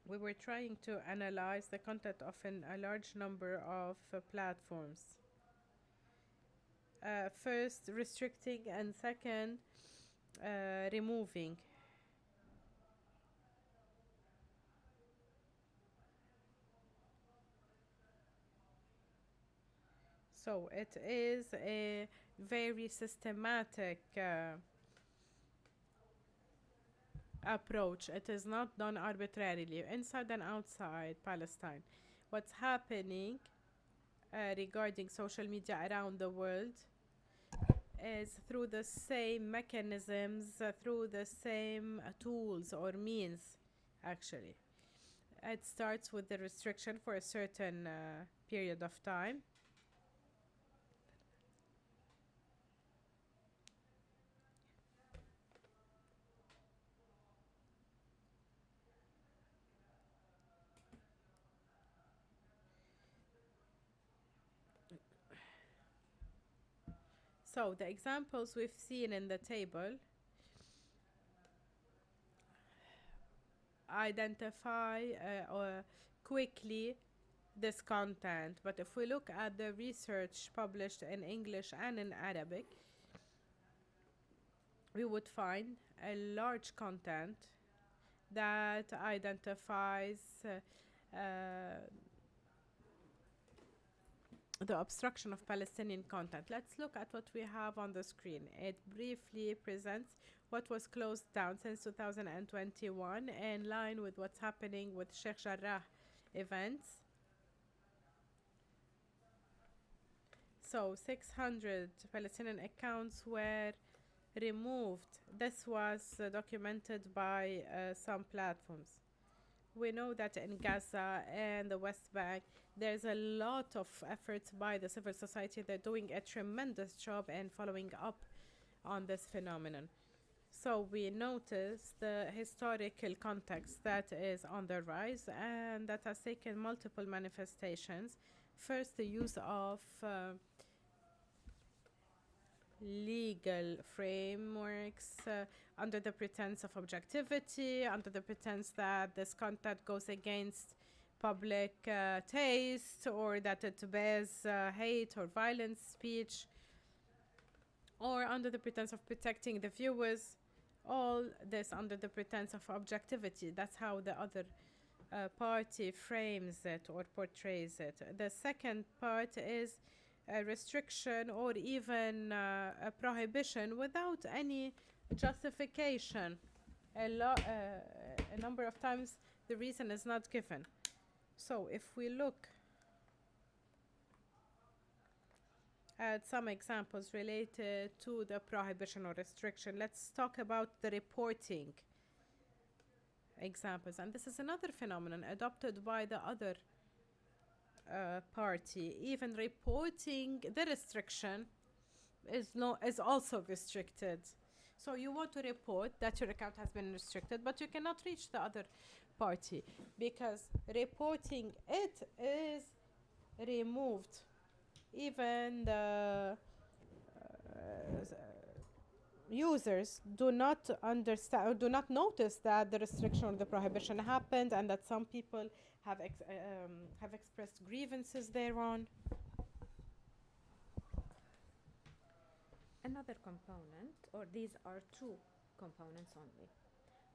we were trying to analyze the content of a large number of platforms. First, restricting, and second, removing. So it is a very systematic approach. It is not done arbitrarily inside and outside Palestine. What's happening regarding social media around the world is through the same mechanisms, through the same tools or means, actually. It starts with the restriction for a certain period of time. So the examples we've seen in the table identify quickly this content, but if we look at the research published in English and in Arabic, we would find a large content that identifies the obstruction of Palestinian content. Let's look at what we have on the screen. It briefly presents what was closed down since 2021 in line with what's happening with Sheikh Jarrah events. So 600 Palestinian accounts were removed. This was documented by some platforms. We know that in Gaza and the West Bank, there's a lot of efforts by the civil society. They're doing a tremendous job in following up on this phenomenon. So we notice the historical context that is on the rise and that has taken multiple manifestations. First, the use of legal frameworks under the pretense of objectivity, under the pretense that this content goes against public taste, or that it bears hate or violent speech, or under the pretense of protecting the viewers. All this under the pretense of objectivity. That's how the other party frames it or portrays it. The second part is a restriction or even a prohibition without any justification. A number of times the reason is not given. So if we look at some examples related to the prohibition or restriction, let's talk about the reporting examples. And this is another phenomenon adopted by the other party. Even reporting the restriction is also restricted. So you want to report that your account has been restricted, but you cannot reach the other party because reporting it is removed. Even the users do not understand or do not notice that the restriction or the prohibition happened, and that some people have expressed grievances thereon. Another component, or these are two components only.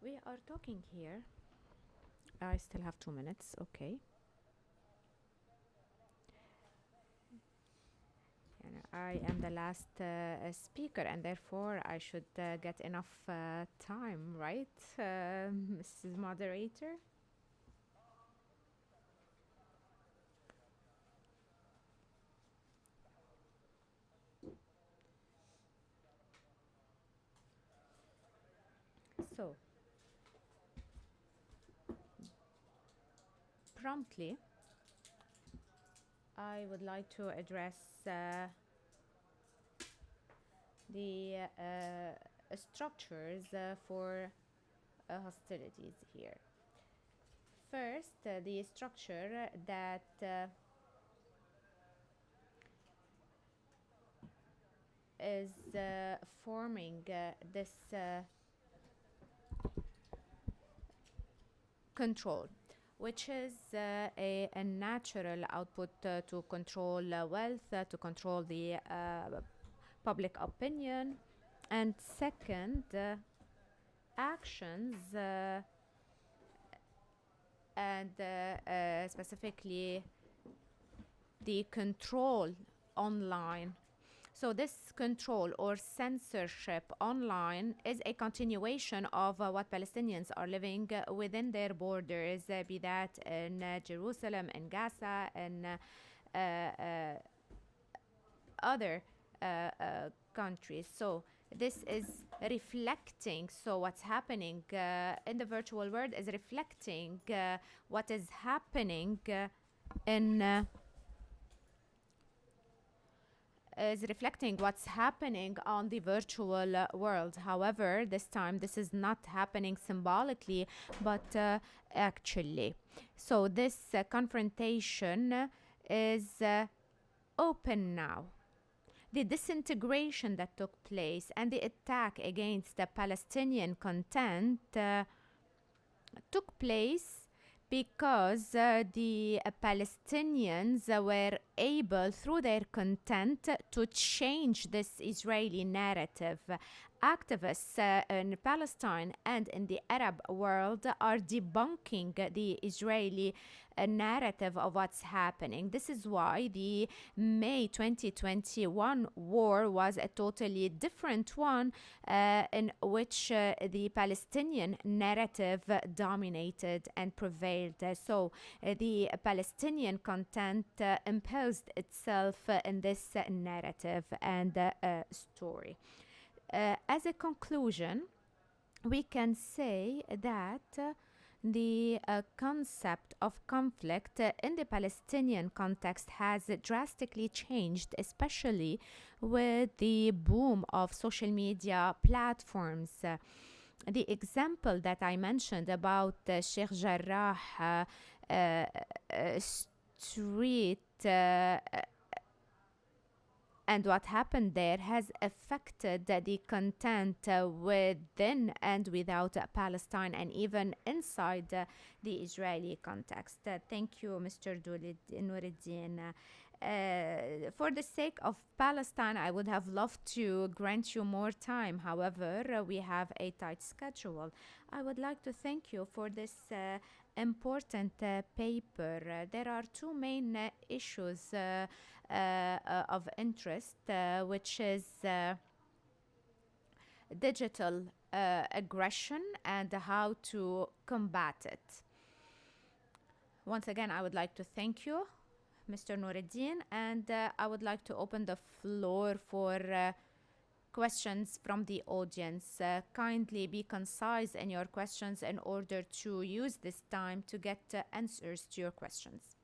We are talking here. I still have 2 minutes, okay. And I am the last speaker, and therefore I should get enough time, right, Mrs. Moderator? So, promptly, I would like to address the structures for hostilities here. First, the structure that is forming this control, which is a natural output to control wealth, to control the public opinion, and second, actions and specifically the control online. So this control or censorship online is a continuation of what Palestinians are living within their borders, be that in Jerusalem, in Gaza, and other countries. So this is reflecting, so what's happening in the virtual world is reflecting what is happening in is reflecting what's happening on the virtual world. However, this time this is not happening symbolically, but actually. So this confrontation is open now. The disintegration that took place and the attack against the Palestinian content took place because the Palestinians were able, through their content, to change this Israeli narrative. Activists in Palestine and in the Arab world are debunking the Israeli narrative of what's happening. This is why the May 2021 war was a totally different one in which the Palestinian narrative dominated and prevailed. So the Palestinian content imposed itself in this narrative and story. As a conclusion, we can say that the concept of conflict in the Palestinian context has drastically changed, especially with the boom of social media platforms. The example that I mentioned about Sheikh Jarrah street and what happened there has affected the content within and without Palestine and even inside the Israeli context. Thank you, Mr. Nuruddin. For the sake of Palestine, I would have loved to grant you more time. However, we have a tight schedule. I would like to thank you for this important paper. There are two main issues of interest, which is digital aggression and how to combat it. Once again, I would like to thank you, Mr. Nuruddin, and I would like to open the floor for questions from the audience. Kindly be concise in your questions in order to use this time to get answers to your questions.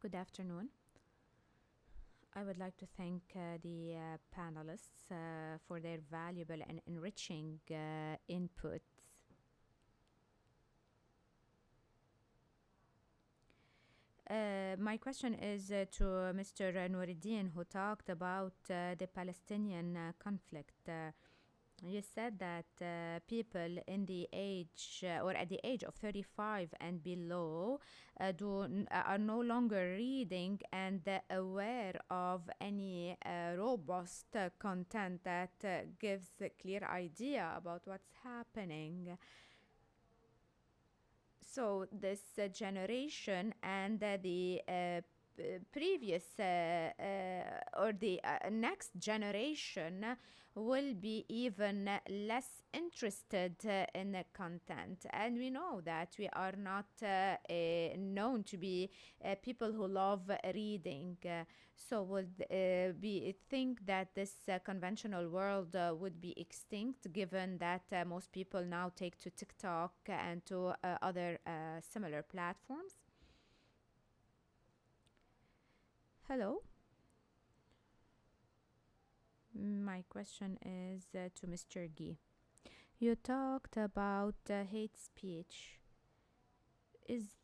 Good afternoon. I would like to thank the panelists for their valuable and enriching input. My question is to Mr. Nuruddin, who talked about the Palestinian conflict. You said that people in the age or at the age of 35 and below are no longer reading and aware of any robust content that gives a clear idea about what's happening. So this generation and the previous or the next generation will be even less interested in the content. And we know that we are not known to be people who love reading. So would we think that this conventional world would be extinct, given that most people now take to TikTok and to other similar platforms? Hello. My question is to Mr. Gee. You talked about hate speech. Is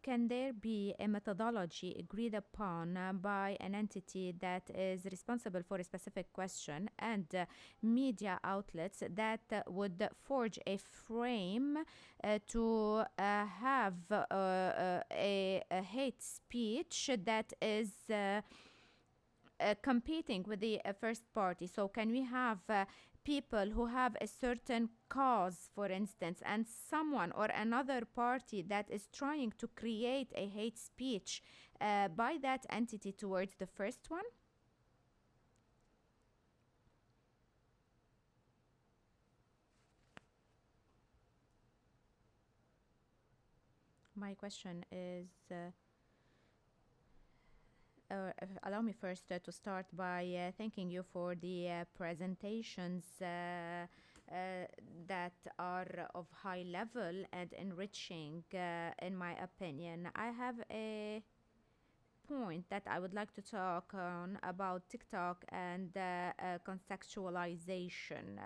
Can there be a methodology agreed upon by an entity that is responsible for a specific question and media outlets that would forge a frame to have a hate speech that is competing with the first party? So, can we have people who have a certain cause, for instance, and someone or another party that is trying to create a hate speech by that entity towards the first one? My question is allow me first to start by thanking you for the presentations that are of high level and enriching, in my opinion. I have a point that I would like to talk on about TikTok and contextualization.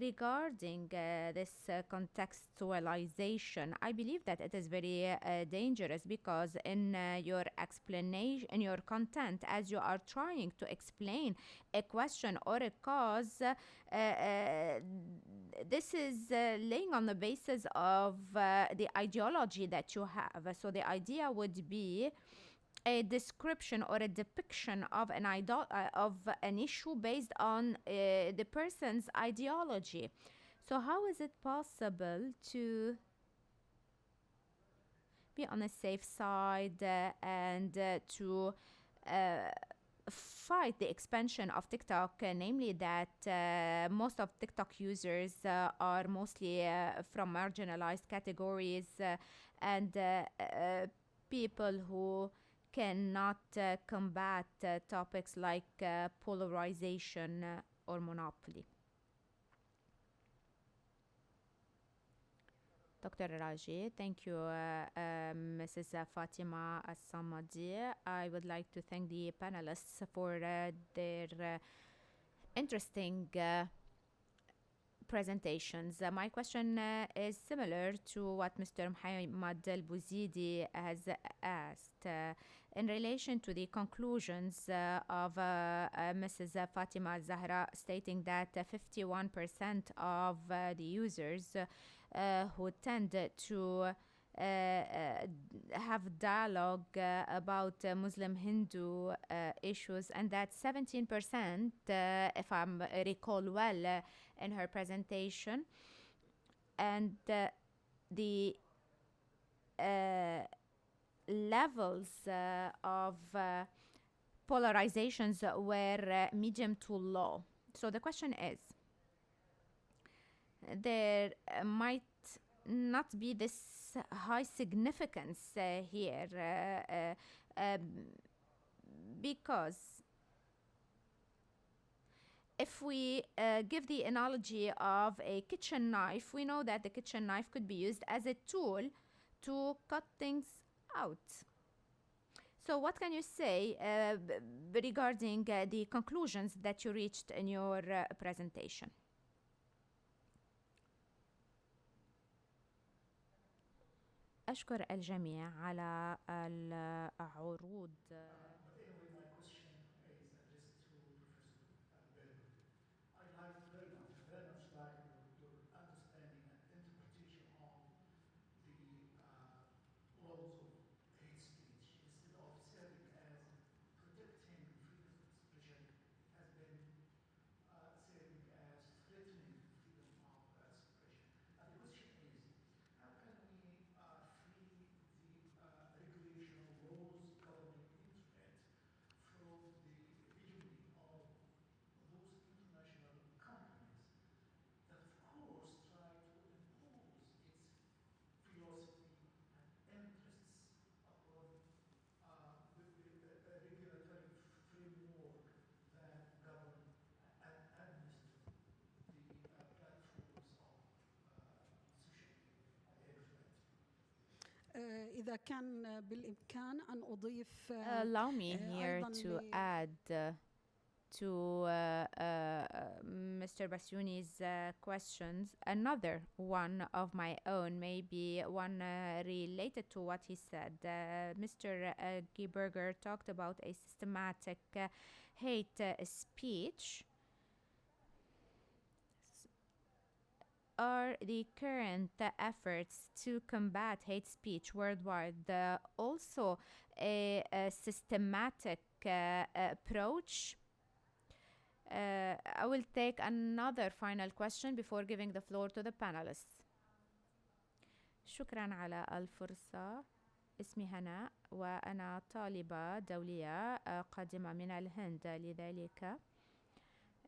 Regarding this contextualization, I believe that it is very dangerous, because in your explanation, in your content, as you are trying to explain a question or a cause, this is laying on the basis of the ideology that you have. So the idea would be a description or a depiction of of an issue based on the person's ideology. So how is it possible to be on a safe side and to fight the expansion of TikTok, namely that most of TikTok users are mostly from marginalized categories and people who cannot combat topics like polarization or monopoly? Dr. Raji, thank you, Mrs. Fatima As-Samadi. I would like to thank the panelists for their interesting presentations. My question is similar to what Mr. Muhammad Al-Bouzidi has asked. In relation to the conclusions of Mrs. Fatima Zahra, stating that 51% of the users who tend to have dialogue about Muslim Hindu issues, and that 17%, if I recall well in her presentation, and the levels of polarizations were medium to low. So the question is, there might not be this high significance here because if we give the analogy of a kitchen knife, we know that the kitchen knife could be used as a tool to cut things out. So what can you say regarding the conclusions that you reached in your presentation? أشكر الجميع على العروض. But anyway, my question is addressed to Professor Bernard. I like very much like your understanding and interpretation of the laws of hate speech. Instead of serving as protecting freedom of expression, it has been serving as threatening freedom of expression. And the question is, how can we free the regulation or laws governing internet إذا كان بالإمكان أن أضيف Allow me here أيضاً to add to Mr. Basuni's questions another one of my own, maybe one related to what he said. Mr. Gieberger talked about a systematic hate speech. Are the current efforts to combat hate speech worldwide also a systematic approach? I will take another final question before giving the floor to the panelists. شكرا على الفرصة. اسمي هناء وأنا طالبة دولية قادمة من الهند، لذلك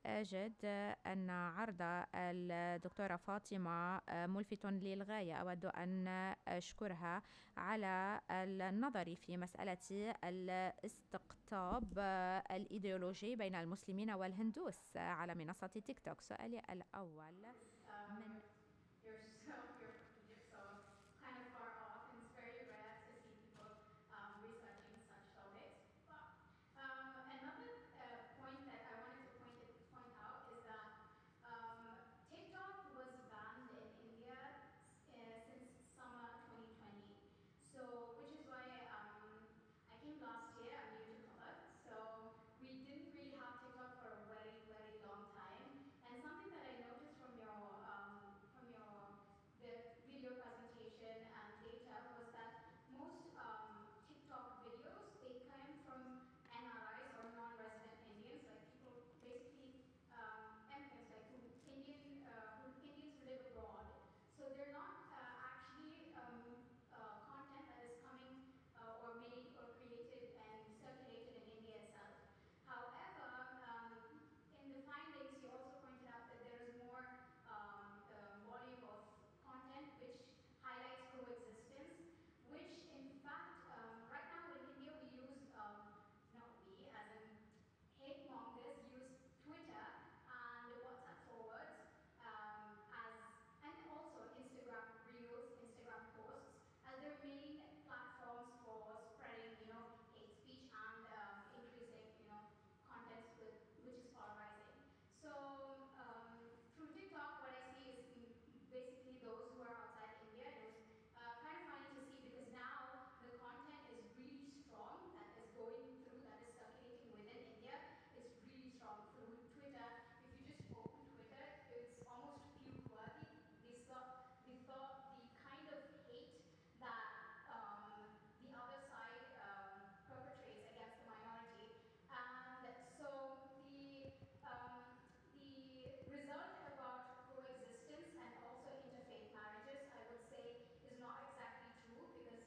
أجد أن عرض الدكتورة فاطمة ملفت للغاية. أود أن أشكرها على النظر في مسألة الاستقطاب الإيديولوجي بين المسلمين والهندوس على منصة تيك توك. سؤالي الأول من kind of far off, and it's very rare to see people researching such topics. But another point that I wanted to point out is that TikTok was banned in India since summer 2020. So, which is why I came last year. I'm new to color, so we didn't really have TikTok for a very, very long time. And something that I noticed from your the video presentation and data was that most TikTok videos, they came from NRIs or non-resident Indians, like people basically immigrants, like who Indians who live abroad. So they're not actually content that is coming or made or created and circulated in India itself. However, in the findings, you also pointed out that there is more volume of content which highlights coexistence, which in fact, right now in India we use, not we, as in hate mongers use Twitter and WhatsApp forwards as, and also Instagram reels, Instagram posts as their main platforms for spreading, hate speech and increasing, contents which is polarizing. So through TikTok, what I see is basically those who are outside India, and it was kind of funny to see because now the content is really strong that is going through, that is circulating within India. It's really strong through Twitter. If you just open Twitter, it's almost puke-worthy. The kind of hate that the other side perpetrates against the minority. And so the result about coexistence and also interfaith marriages, I would say, is not exactly true because,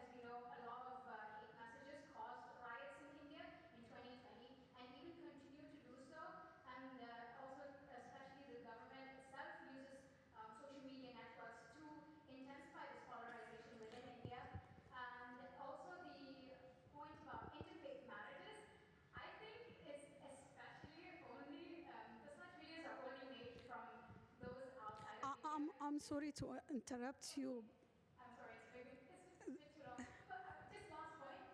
as we know, a lot of hate messages caused riots in India in 2020 and even continue to do so. And also, especially the government itself uses social media networks to intensify this polarization within India. And also the point about interfaith marriages, I think it's especially only, such videos are only made from those outside of India. I'm sorry to interrupt you. I'm sorry, it's a bit too long. But just last point,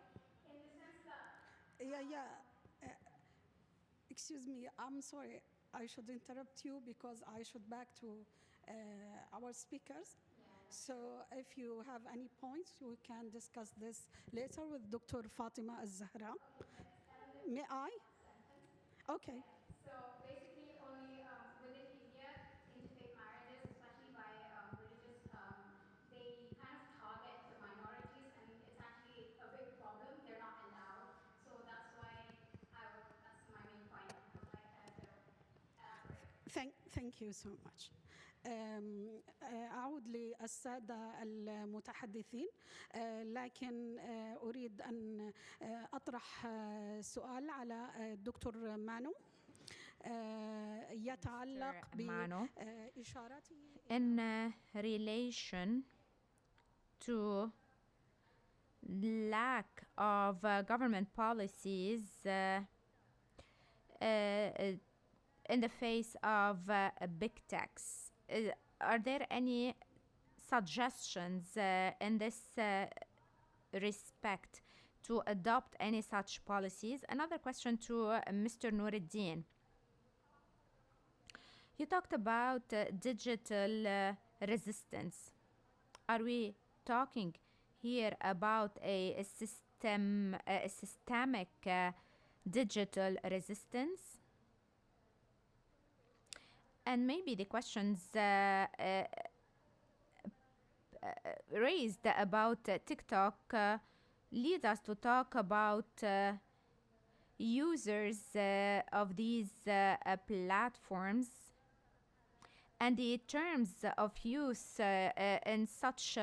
in the sense that... Excuse me, I'm sorry. I should interrupt you because I should back to our speakers. So if you have any points, we can discuss this later with Dr. Fatima Az-Zahra. May I? Okay. So basically only within India, interfaith marriages, especially by religious, they kind of target the minorities, and it's actually a big problem. They're not allowed. So that's why that's my main point I would like to elaborate. Thank you so much. أعود للسادة المتحدثين، لكن أريد أن أطرح سؤال على الدكتور مانو يتعلق بإشارته in relation to lack of government policies in the face of big techs. Are there any suggestions in this respect to adopt any such policies? Another question to Mr. Nuruddin. You talked about digital resistance. Are we talking here about a systemic digital resistance? And maybe the questions raised about TikTok lead us to talk about users of these platforms and the terms of use in such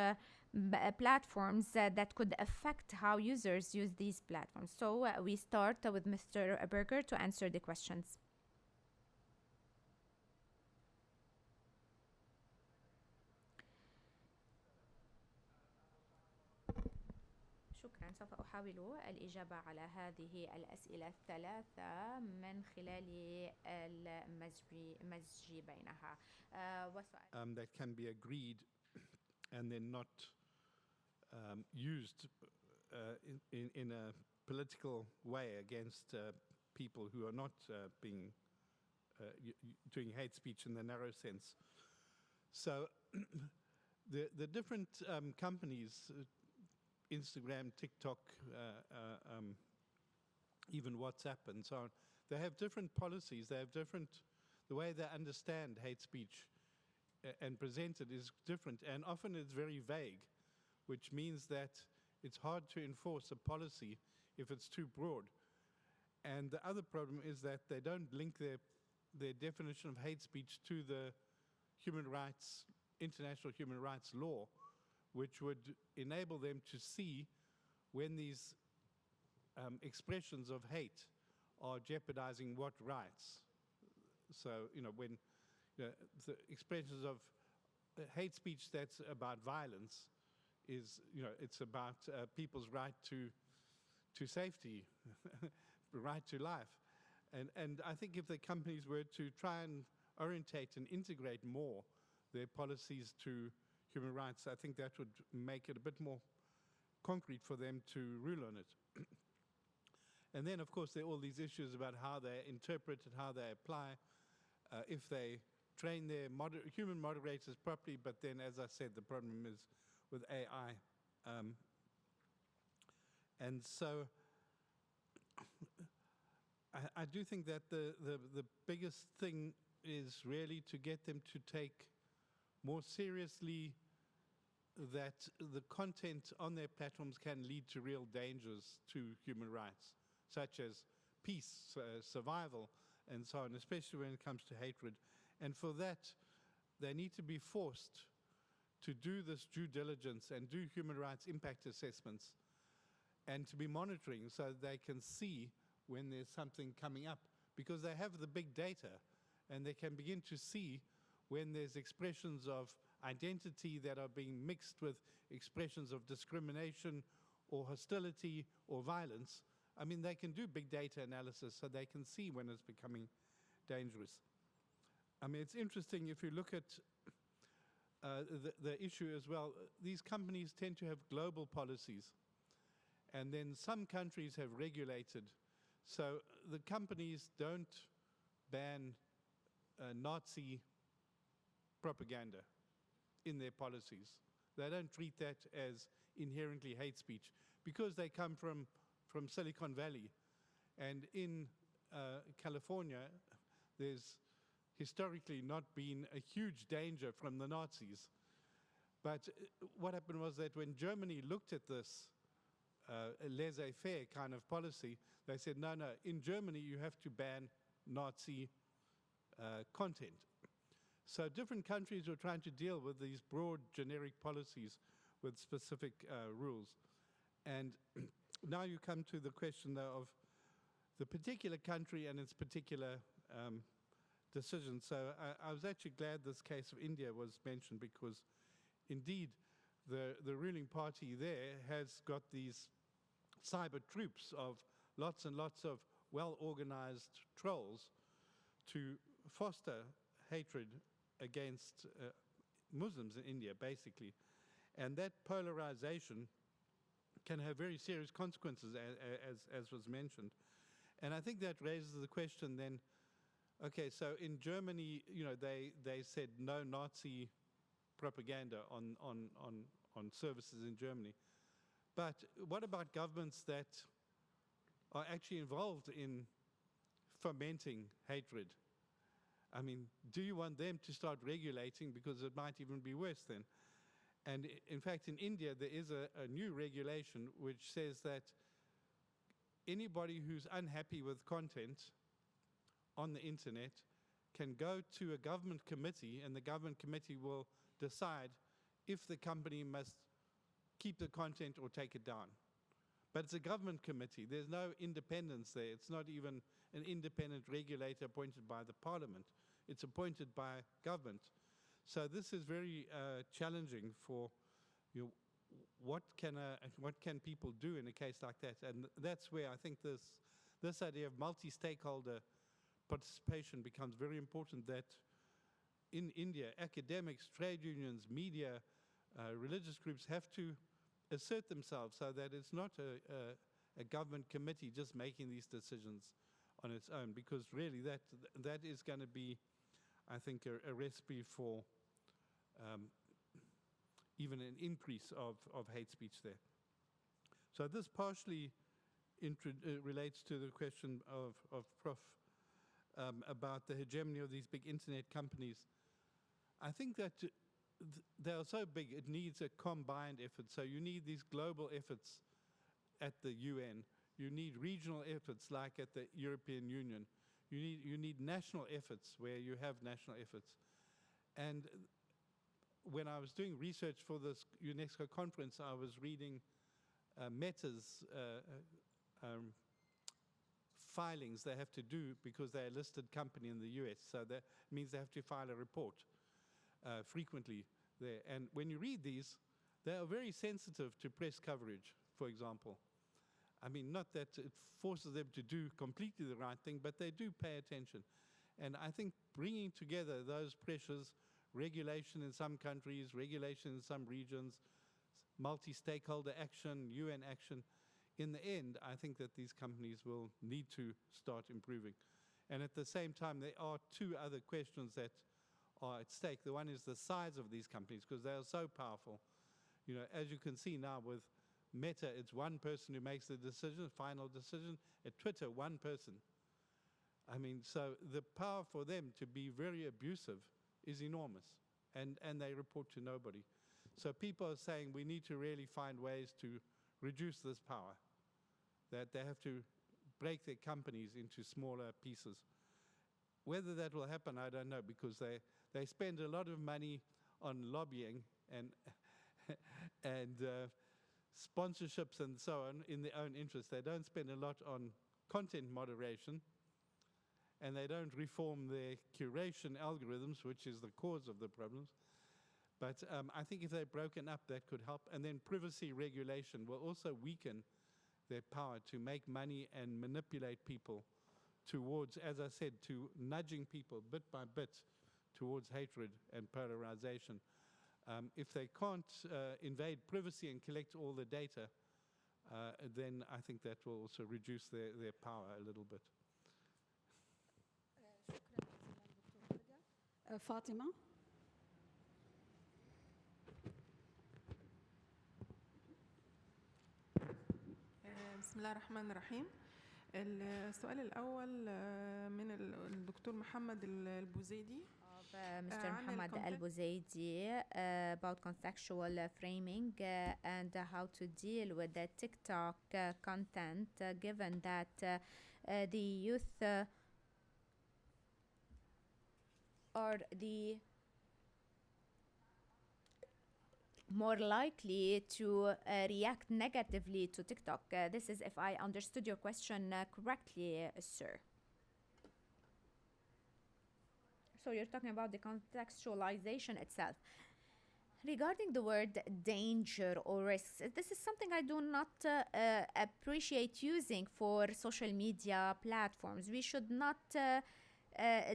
platforms that could affect how users use these platforms. So we start with Mr. Berger to answer the questions. شكرا. سوف أحاول الإجابة على هذه الأسئلة الثلاثة من خلال المزج بينها. That can be agreed and then not used in a political way against people who are not doing hate speech in the narrow sense. So the different companies, Instagram, TikTok, even WhatsApp and so on, they have different policies. They have the way they understand hate speech and present it is different, and often it's very vague, which means that it's hard to enforce a policy if it's too broad. And the other problem is that they don't link their definition of hate speech to the international human rights law, which would enable them to see when these expressions of hate are jeopardizing what rights. So, when the expressions of hate speech that's about violence is, it's about people's right to safety, right to life. And I think if the companies were to try and orientate and integrate more their policies to human rights, I think that would make it a bit more concrete for them to rule on it. And then, of course, there are all these issues about how they interpret and how they apply, if they train their human moderators properly, but then, as I said, the problem is with AI. And so I do think that the biggest thing is really to get them to take more seriously that the content on their platforms can lead to real dangers to human rights, such as peace, survival, and so on, especially when it comes to hatred. And for that, they need to be forced to do this due diligence and do human rights impact assessments and to be monitoring so they can see when there's something coming up, because they have the big data and they can begin to see when there's expressions of identity that are being mixed with expressions of discrimination or hostility or violence. I mean, they can do big data analysis so they can see when it's becoming dangerous. I mean, it's interesting if you look at the issue as well. These companies tend to have global policies, and then some countries have regulated. So the companies don't ban Nazi propaganda in their policies. They don't treat that as inherently hate speech because they come from Silicon Valley. And in California, there's historically not been a huge danger from the Nazis. But what happened was that when Germany looked at this laissez-faire kind of policy, they said, no, in Germany you have to ban Nazi content. So different countries were trying to deal with these broad generic policies with specific rules. And now you come to the question, though, of the particular country and its particular decision. So I was actually glad this case of India was mentioned, because indeed the ruling party there has got these cyber troops of lots and lots of well-organized trolls to foster hatred against Muslims in India, basically. And that polarization can have very serious consequences, as was mentioned. And I think that raises the question then, okay, so in Germany, you know, they said no Nazi propaganda on services in Germany. But what about governments that are actually involved in fomenting hatred? I mean, do you want them to start regulating, because it might even be worse then? And in fact, in India, there is a new regulation which says that anybody who's unhappy with content on the internet can go to a government committee, and the government committee will decide if the company must keep the content or take it down. But it's a government committee. There's no independence there. It's not even an independent regulator appointed by the parliament. It's appointed by government. So this is very challenging for, you know, what can people do in a case like that? And that's where I think this idea of multi-stakeholder participation becomes very important, that in India, academics, trade unions, media, religious groups have to assert themselves, so that it's not a government committee just making these decisions on its own, because really that is going to be, I think, a recipe for even an increase of hate speech there. So this partially relates to the question of Prof. About the hegemony of these big internet companies. I think that they are so big, it needs a combined effort. So you need these global efforts at the UN. You need regional efforts like at the European Union. You need national efforts where you have national efforts. And when I was doing research for this UNESCO conference, I was reading Meta's filings they have to do, because they're a listed company in the US. So that means they have to file a report frequently there. And when you read these, they are very sensitive to press coverage, for example. I mean, not that it forces them to do completely the right thing, but they do pay attention. And I think bringing together those pressures, regulation in some countries, regulation in some regions, multi-stakeholder action, UN action, in the end, I think that these companies will need to start improving. And at the same time, there are two other questions that are at stake. The one is the size of these companies, because they are so powerful. You know, as you can see now with Meta, it's one person who makes the decision, final decision. At Twitter, one person. I mean, so the power for them to be very abusive is enormous, and they report to nobody. So people are saying we need to really find ways to reduce this power, that they have to break their companies into smaller pieces. Whether that will happen, I don't know, because they spend a lot of money on lobbying and and sponsorships and so on in their own interest. They don't spend a lot on content moderation, and they don't reform their curation algorithms, which is the cause of the problems. But I think if they're broken up, that could help. And then privacy regulation will also weaken their power to make money and manipulate people towards, as I said, to nudging people bit by bit towards hatred and polarization. If they can't invade privacy and collect all the data, then I think that will also reduce their power a little bit. Fatima. بسم الله الرحمن الرحيم. السؤال الأول من الدكتور محمد البوزيدي. Mr. Muhammad Al-Buzaidi about contextual framing and how to deal with the TikTok content, given that the youth are the more likely to react negatively to TikTok. This is if I understood your question correctly, sir. So you're talking about the contextualization itself. Regarding the word danger or risks, this is something I do not appreciate using for social media platforms. We should not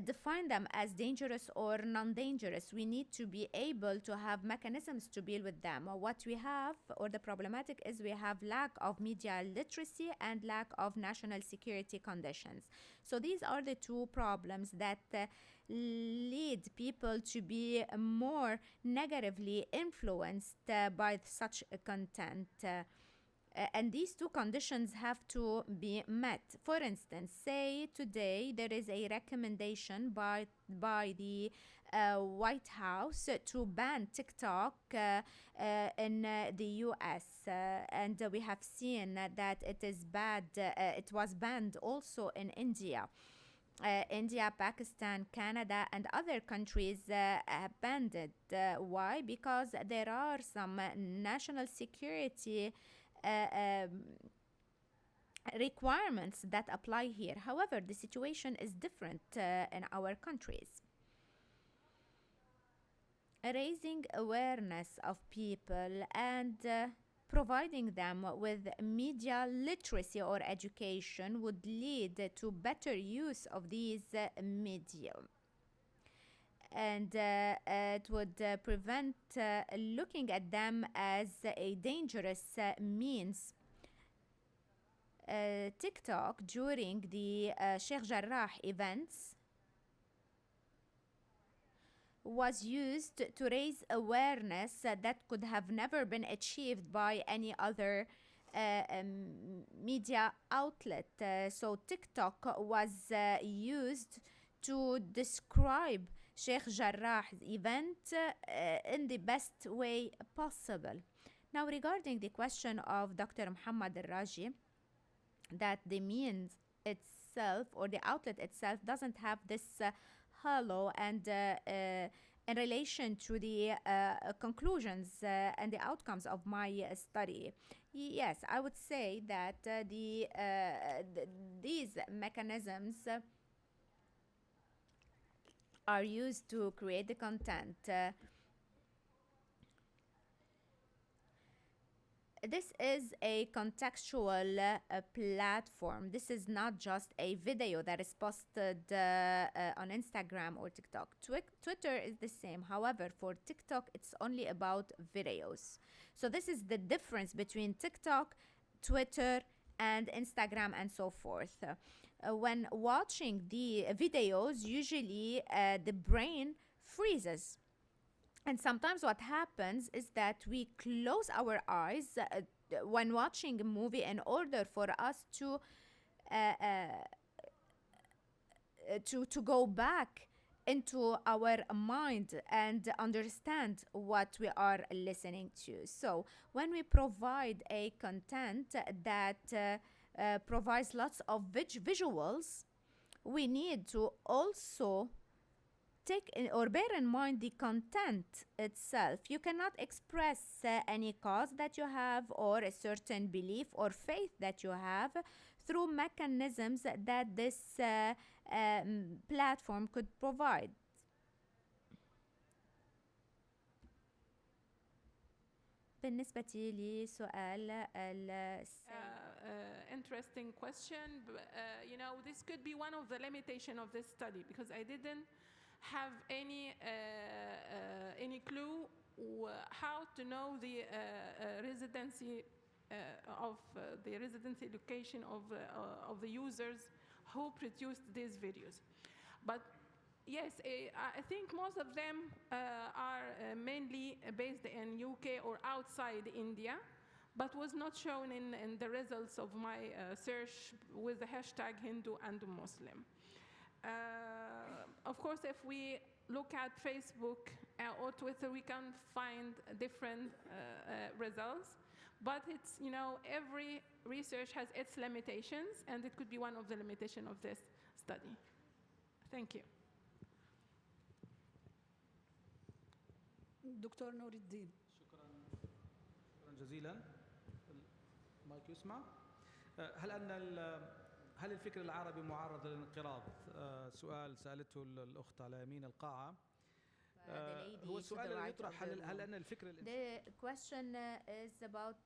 define them as dangerous or non-dangerous. We need to be able to have mechanisms to deal with them. What we have, or the problematic is, we have lack of media literacy and lack of national security conditions. So these are the two problems that lead people to be more negatively influenced by such content. And these two conditions have to be met. For instance, say today there is a recommendation by the White House to ban TikTok in the US, and we have seen that it is bad. It was banned also in India. India, Pakistan, Canada, and other countries have banned it. Why? Because there are some national security requirements that apply here. However, the situation is different in our countries. Raising awareness of people and providing them with media literacy or education would lead to better use of these media. And it would prevent looking at them as a dangerous means. TikTok during the Sheikh Jarrah events was used to raise awareness that could have never been achieved by any other media outlet. So TikTok was used to describe Sheikh Jarrah's event in the best way possible. Now, regarding the question of Dr. Muhammad Al-Raji, that the means itself or the outlet itself doesn't have this halo, and in relation to the conclusions and the outcomes of my study, yes, I would say that these mechanisms are used to create the content. This is a contextual platform. This is not just a video that is posted on Instagram or TikTok. Twitter is the same. However, for TikTok, it's only about videos. So this is the difference between TikTok, Twitter, and Instagram, and so forth. When watching the videos, usually the brain freezes. And sometimes what happens is that we close our eyes when watching a movie in order for us to go back into our mind and understand what we are listening to. So when we provide a content that provides lots of visuals, we need to also take in or bear in mind the content itself. You cannot express any cause that you have or a certain belief or faith that you have through mechanisms that this platform could provide. بالنسبة لي سؤال interesting question. You know, this could be one of the limitations of this study, because I didn't have any clue how to know the residency the residency location of the users who produced these videos. But yes, I think most of them are mainly based in UK or outside India, but was not shown in the results of my search with the hashtag Hindu and Muslim. Of course, if we look at Facebook or Twitter, we can find different results. But it's, you know, every research has its limitations, and it could be one of the limitations of this study. Thank you. دكتور نور الدين. شكرا جزيلا. المايك يسمع. هل الفكر العربي معرض للانقراض؟ سؤال سألته الأخت على يمين القاعة. هو السؤال الذي يطرح هل أن الفكر The question is about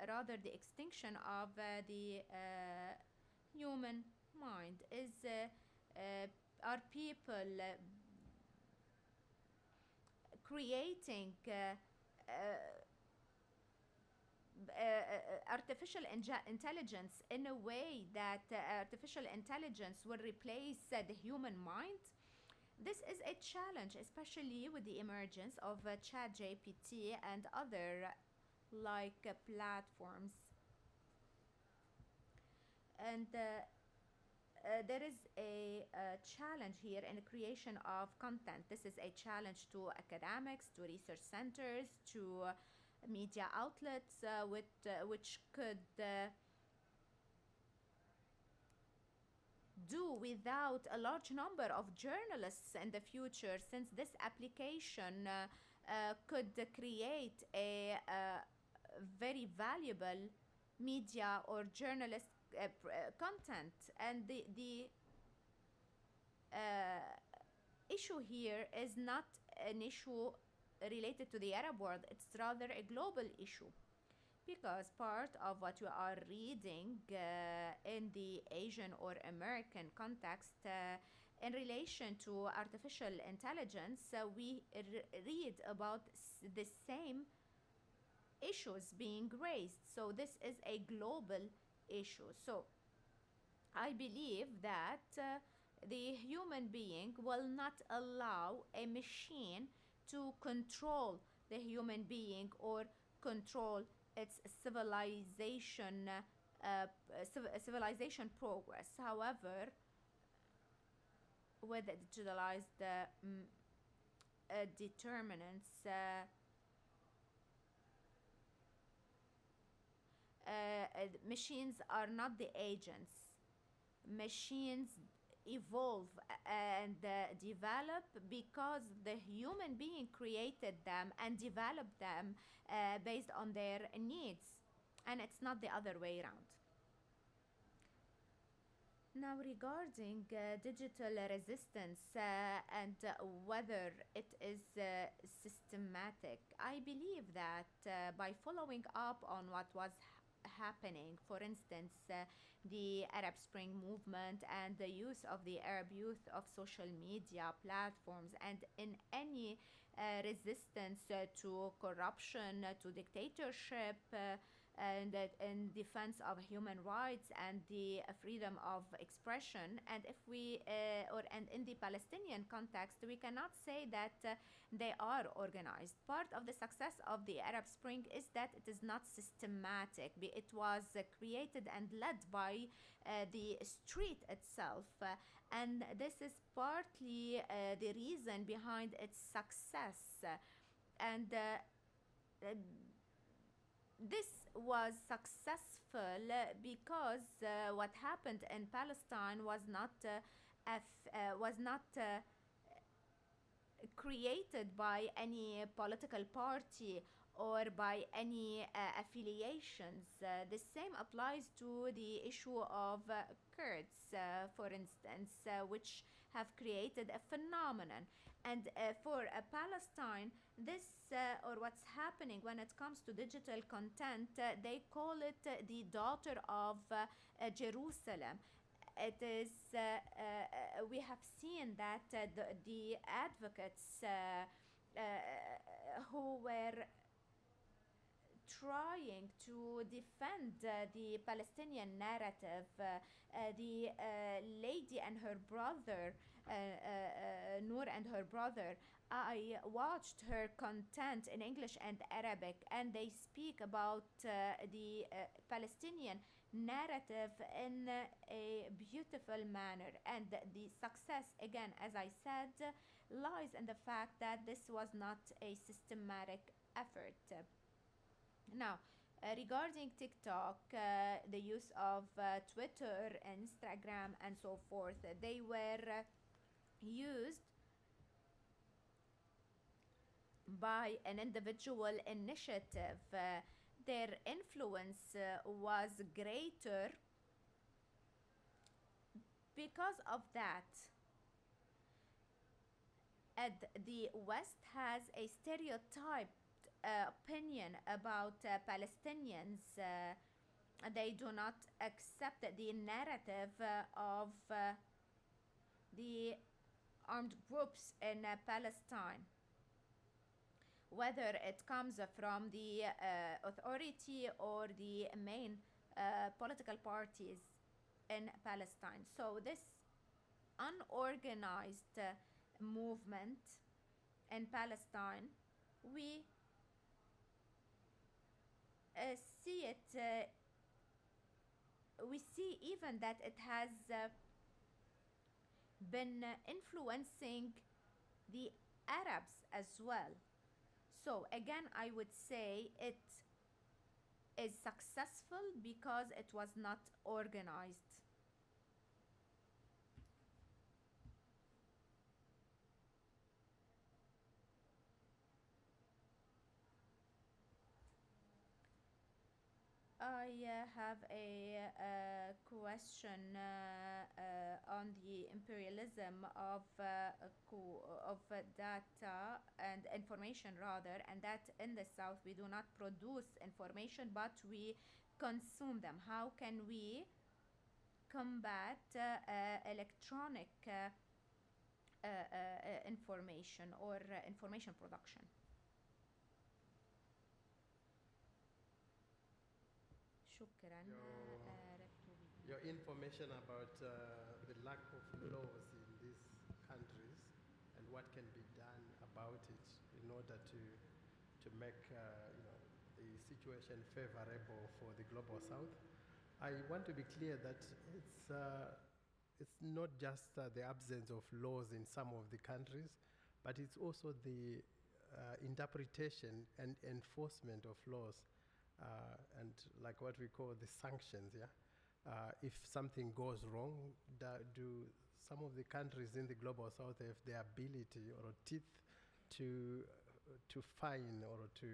rather the extinction of the human mind. Is are people creating artificial intelligence in a way that artificial intelligence will replace the human mind? This is a challenge, especially with the emergence of ChatGPT and other like platforms. And there is a challenge here in the creation of content. This is a challenge to academics, to research centers, to media outlets, which could do without a large number of journalists in the future, since this application could create a very valuable media or journalist content. And the issue here is not an issue related to the Arab world, it's rather a global issue, because part of what we are reading in the Asian or American context in relation to artificial intelligence, we read about the same issues being raised. So this is a global issue. So I believe that the human being will not allow a machine to control the human being or control its civilization progress. However, with digitalized determinants, machines are not the agents. Machines evolve and develop because the human being created them and developed them based on their needs, and it's not the other way around. Now, regarding digital resistance and whether it is systematic, I believe that by following up on what was happening, for instance, the Arab Spring movement and the use of the Arab youth of social media platforms, and in any resistance to corruption, to dictatorship, and in defense of human rights and the freedom of expression. And if we and in the Palestinian context, we cannot say that they are organized. Part of the success of the Arab Spring is that it is not systematic. It was created and led by the street itself, and this is partly the reason behind its success. And this was successful because what happened in Palestine was not created by any political party or by any affiliations. The same applies to the issue of Kurds, for instance, which have created a phenomenon. And for Palestine, this or what's happening when it comes to digital content, they call it the daughter of Jerusalem. It is, we have seen that the advocates who were trying to defend the Palestinian narrative, the lady and her brother, Noor and her brother, I watched her content in English and Arabic, and they speak about the Palestinian narrative in a beautiful manner. And the success, again, as I said, lies in the fact that this was not a systematic effort. Now, regarding TikTok, the use of Twitter, Instagram, and so forth, they were used by an individual initiative. Their influence was greater because of that. And the West has a stereotyped opinion about Palestinians. They do not accept the narrative of the armed groups in Palestine, whether it comes from the authority or the main political parties in Palestine. So this unorganized movement in Palestine, we see it, we see even that it has been influencing the Arabs as well. So again, I would say it is successful because it was not organized. I have a question on the imperialism of data and information rather, and that in the South we do not produce information but we consume them. How can we combat electronic information or information production? Your information about the lack of laws in these countries and what can be done about it in order to make the situation favorable for the Global South. I want to be clear that it's not just the absence of laws in some of the countries, but it's also the interpretation and enforcement of laws. And like what we call the sanctions, yeah? If something goes wrong, do some of the countries in the Global South have the ability or teeth to fine or to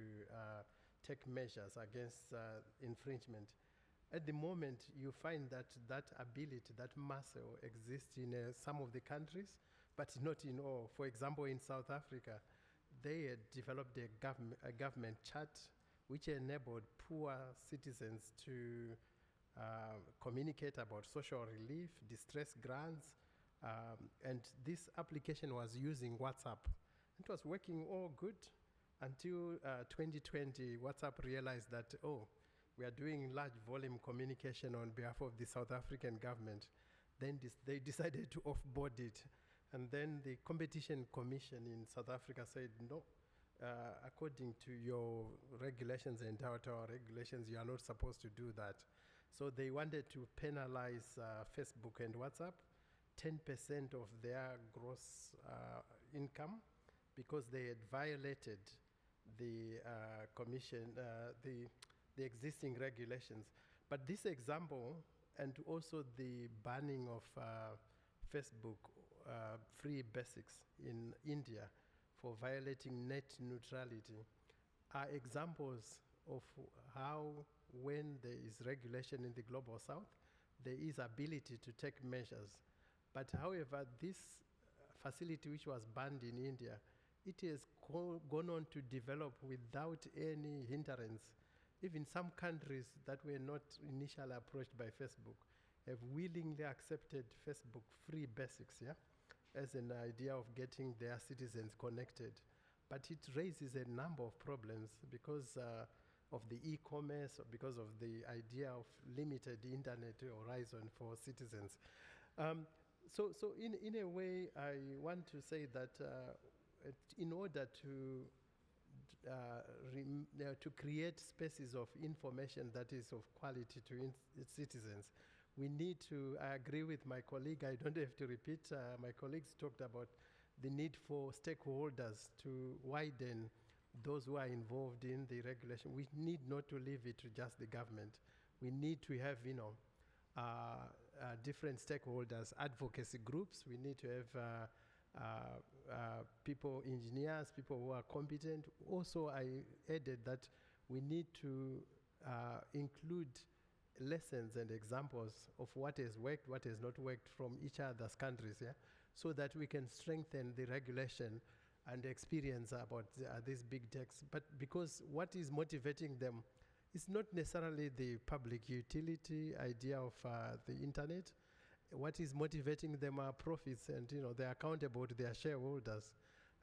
take measures against infringement? At the moment, you find that that ability, that muscle exists in some of the countries, but not in all. For example, in South Africa, they had developed a government chart which enabled poor citizens to communicate about social relief, distress grants, and this application was using WhatsApp. It was working all good until 2020. WhatsApp realized that, oh, we are doing large volume communication on behalf of the South African government. Then they decided to offboard it. And then the Competition Commission in South Africa said, no, according to your regulations and our regulations, you are not supposed to do that. So they wanted to penalize Facebook and WhatsApp 10% of their gross income because they had violated the the existing regulations. But this example, and also the banning of Facebook free basics in India for violating net neutrality, are examples of how, when there is regulation in the Global South, there is ability to take measures. But however, this facility which was banned in India, it has gone on to develop without any hindrance. Even some countries that were not initially approached by Facebook have willingly accepted Facebook free basics, yeah, as an idea of getting their citizens connected. But it raises a number of problems because of the e-commerce, or because of the idea of limited internet horizon for citizens. So in a way, I want to say that in order to create spaces of information that is of quality to its citizens, we need to, I agree with my colleague, I don't have to repeat, my colleagues talked about the need for stakeholders to widen those who are involved in the regulation. We need not to leave it to just the government. We need to have, different stakeholders, advocacy groups. We need to have people, engineers, people who are competent. Also, I added that we need to include lessons and examples of what has worked, what has not worked from each other's countries, yeah, so that we can strengthen the regulation and experience about these big techs. But because what is motivating them is not necessarily the public utility idea of the internet, what is motivating them are profits, and they're accountable to their shareholders.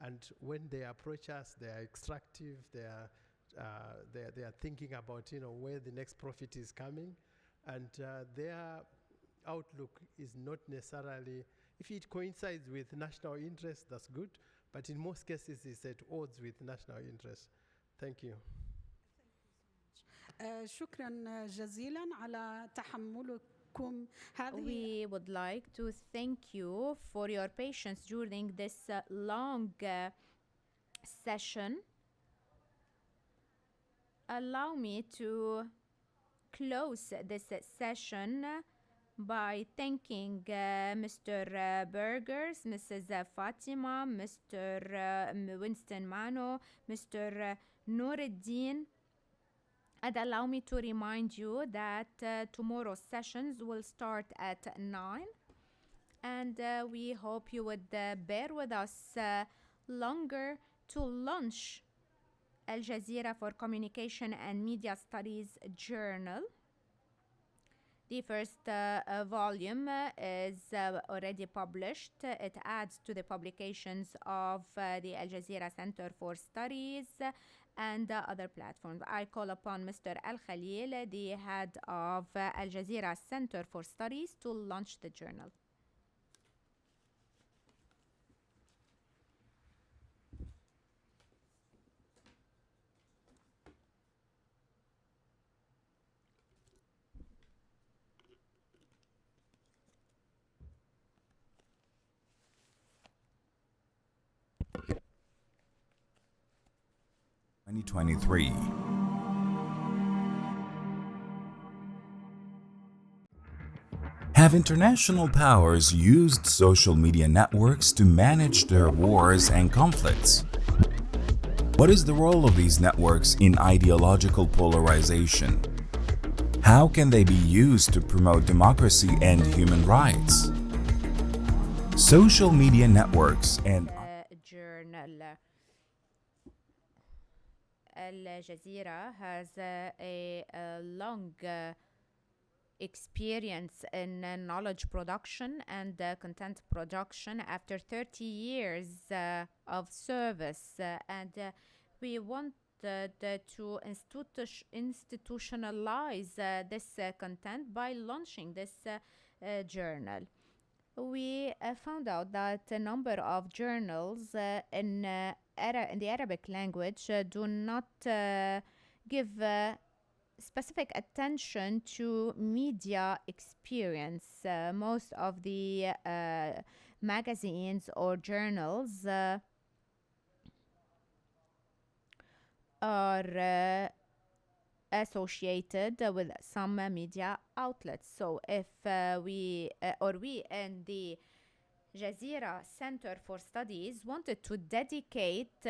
And when they approach us, they are extractive. They are thinking about where the next profit is coming, and their outlook is not necessarily. If it coincides with national interest, that's good. But in most cases, it's at odds with national interest. Thank you. شكرا جزيلا على تحملكم هذه. We would like to thank you for your patience during this long session. Allow me to close this session by thanking Mr. Burgers, Mrs. Fatima, Mr. Winston Mano, Mr. Nuruddin. And allow me to remind you that tomorrow's sessions will start at 9. And we hope you would bear with us longer to launch Al Jazeera for Communication and Media Studies Journal. The first volume is already published. It adds to the publications of the Al Jazeera Center for Studies and other platforms. I call upon Mr. Al Khalil, the head of Al Jazeera Center for Studies, to launch the journal. Have international powers used social media networks to manage their wars and conflicts? What is the role of these networks in ideological polarization? How can they be used to promote democracy and human rights? Social media networks and journal. Al Jazeera has a long experience in knowledge production and content production after 30 years of service, and we want to institutionalize this content by launching this journal. We found out that a number of journals in the Arabic language do not give specific attention to media experience. Most of the magazines or journals are associated with some media outlets. So if we in the Jazeera Center for Studies wanted to dedicate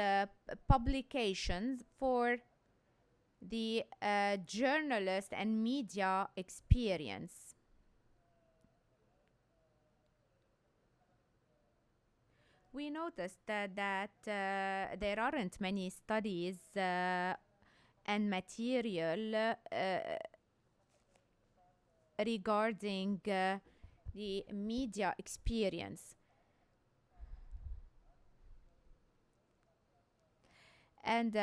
publications for the journalist and media experience. We noticed that there aren't many studies and material regarding the media experience. And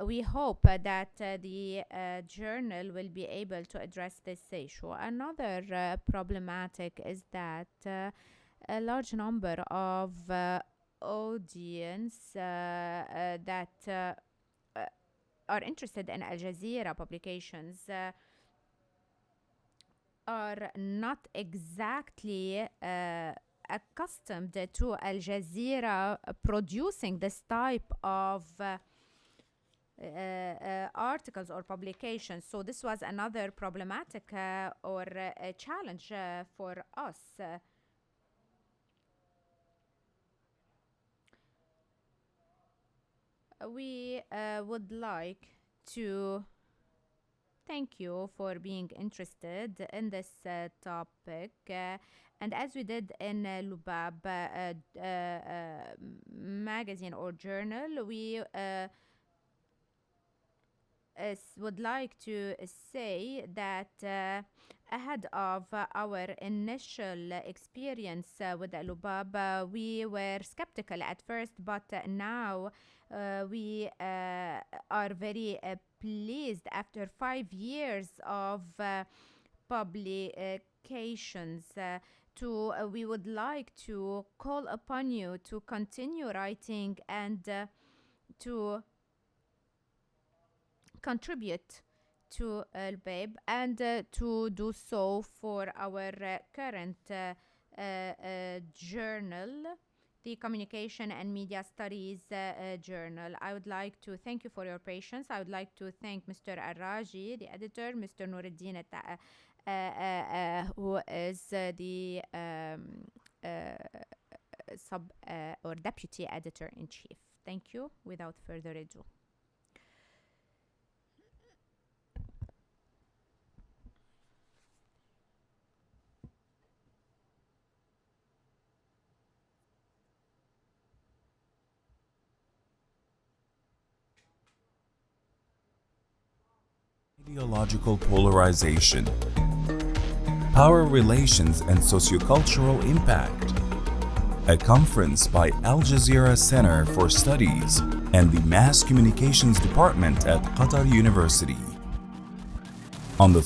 we hope that the journal will be able to address this issue. Another problematic is that a large number of audience that are interested in Al Jazeera publications are not exactly accustomed to Al Jazeera producing this type of articles or publications. So this was another problematic or a challenge for us. We would like to thank you for being interested in this topic. And as we did in Lubab magazine or journal, we would like to say that ahead of our initial experience with Al-Lubab, we were skeptical at first, but now we are very pleased after 5 years of publications. We would like to call upon you to continue writing and to contribute to Al-Lubab and to do so for our current journal, the Communication and Media Studies Journal. I would like to thank you for your patience. I would like to thank Mr. Al-Raji, the editor, Mr. Nuruddin, who is the sub or deputy editor-in-chief. Thank you. Without further ado. Ideological polarization, power relations and sociocultural impact. A conference by Al Jazeera Center for Studies and the Mass Communications Department at Qatar University. On the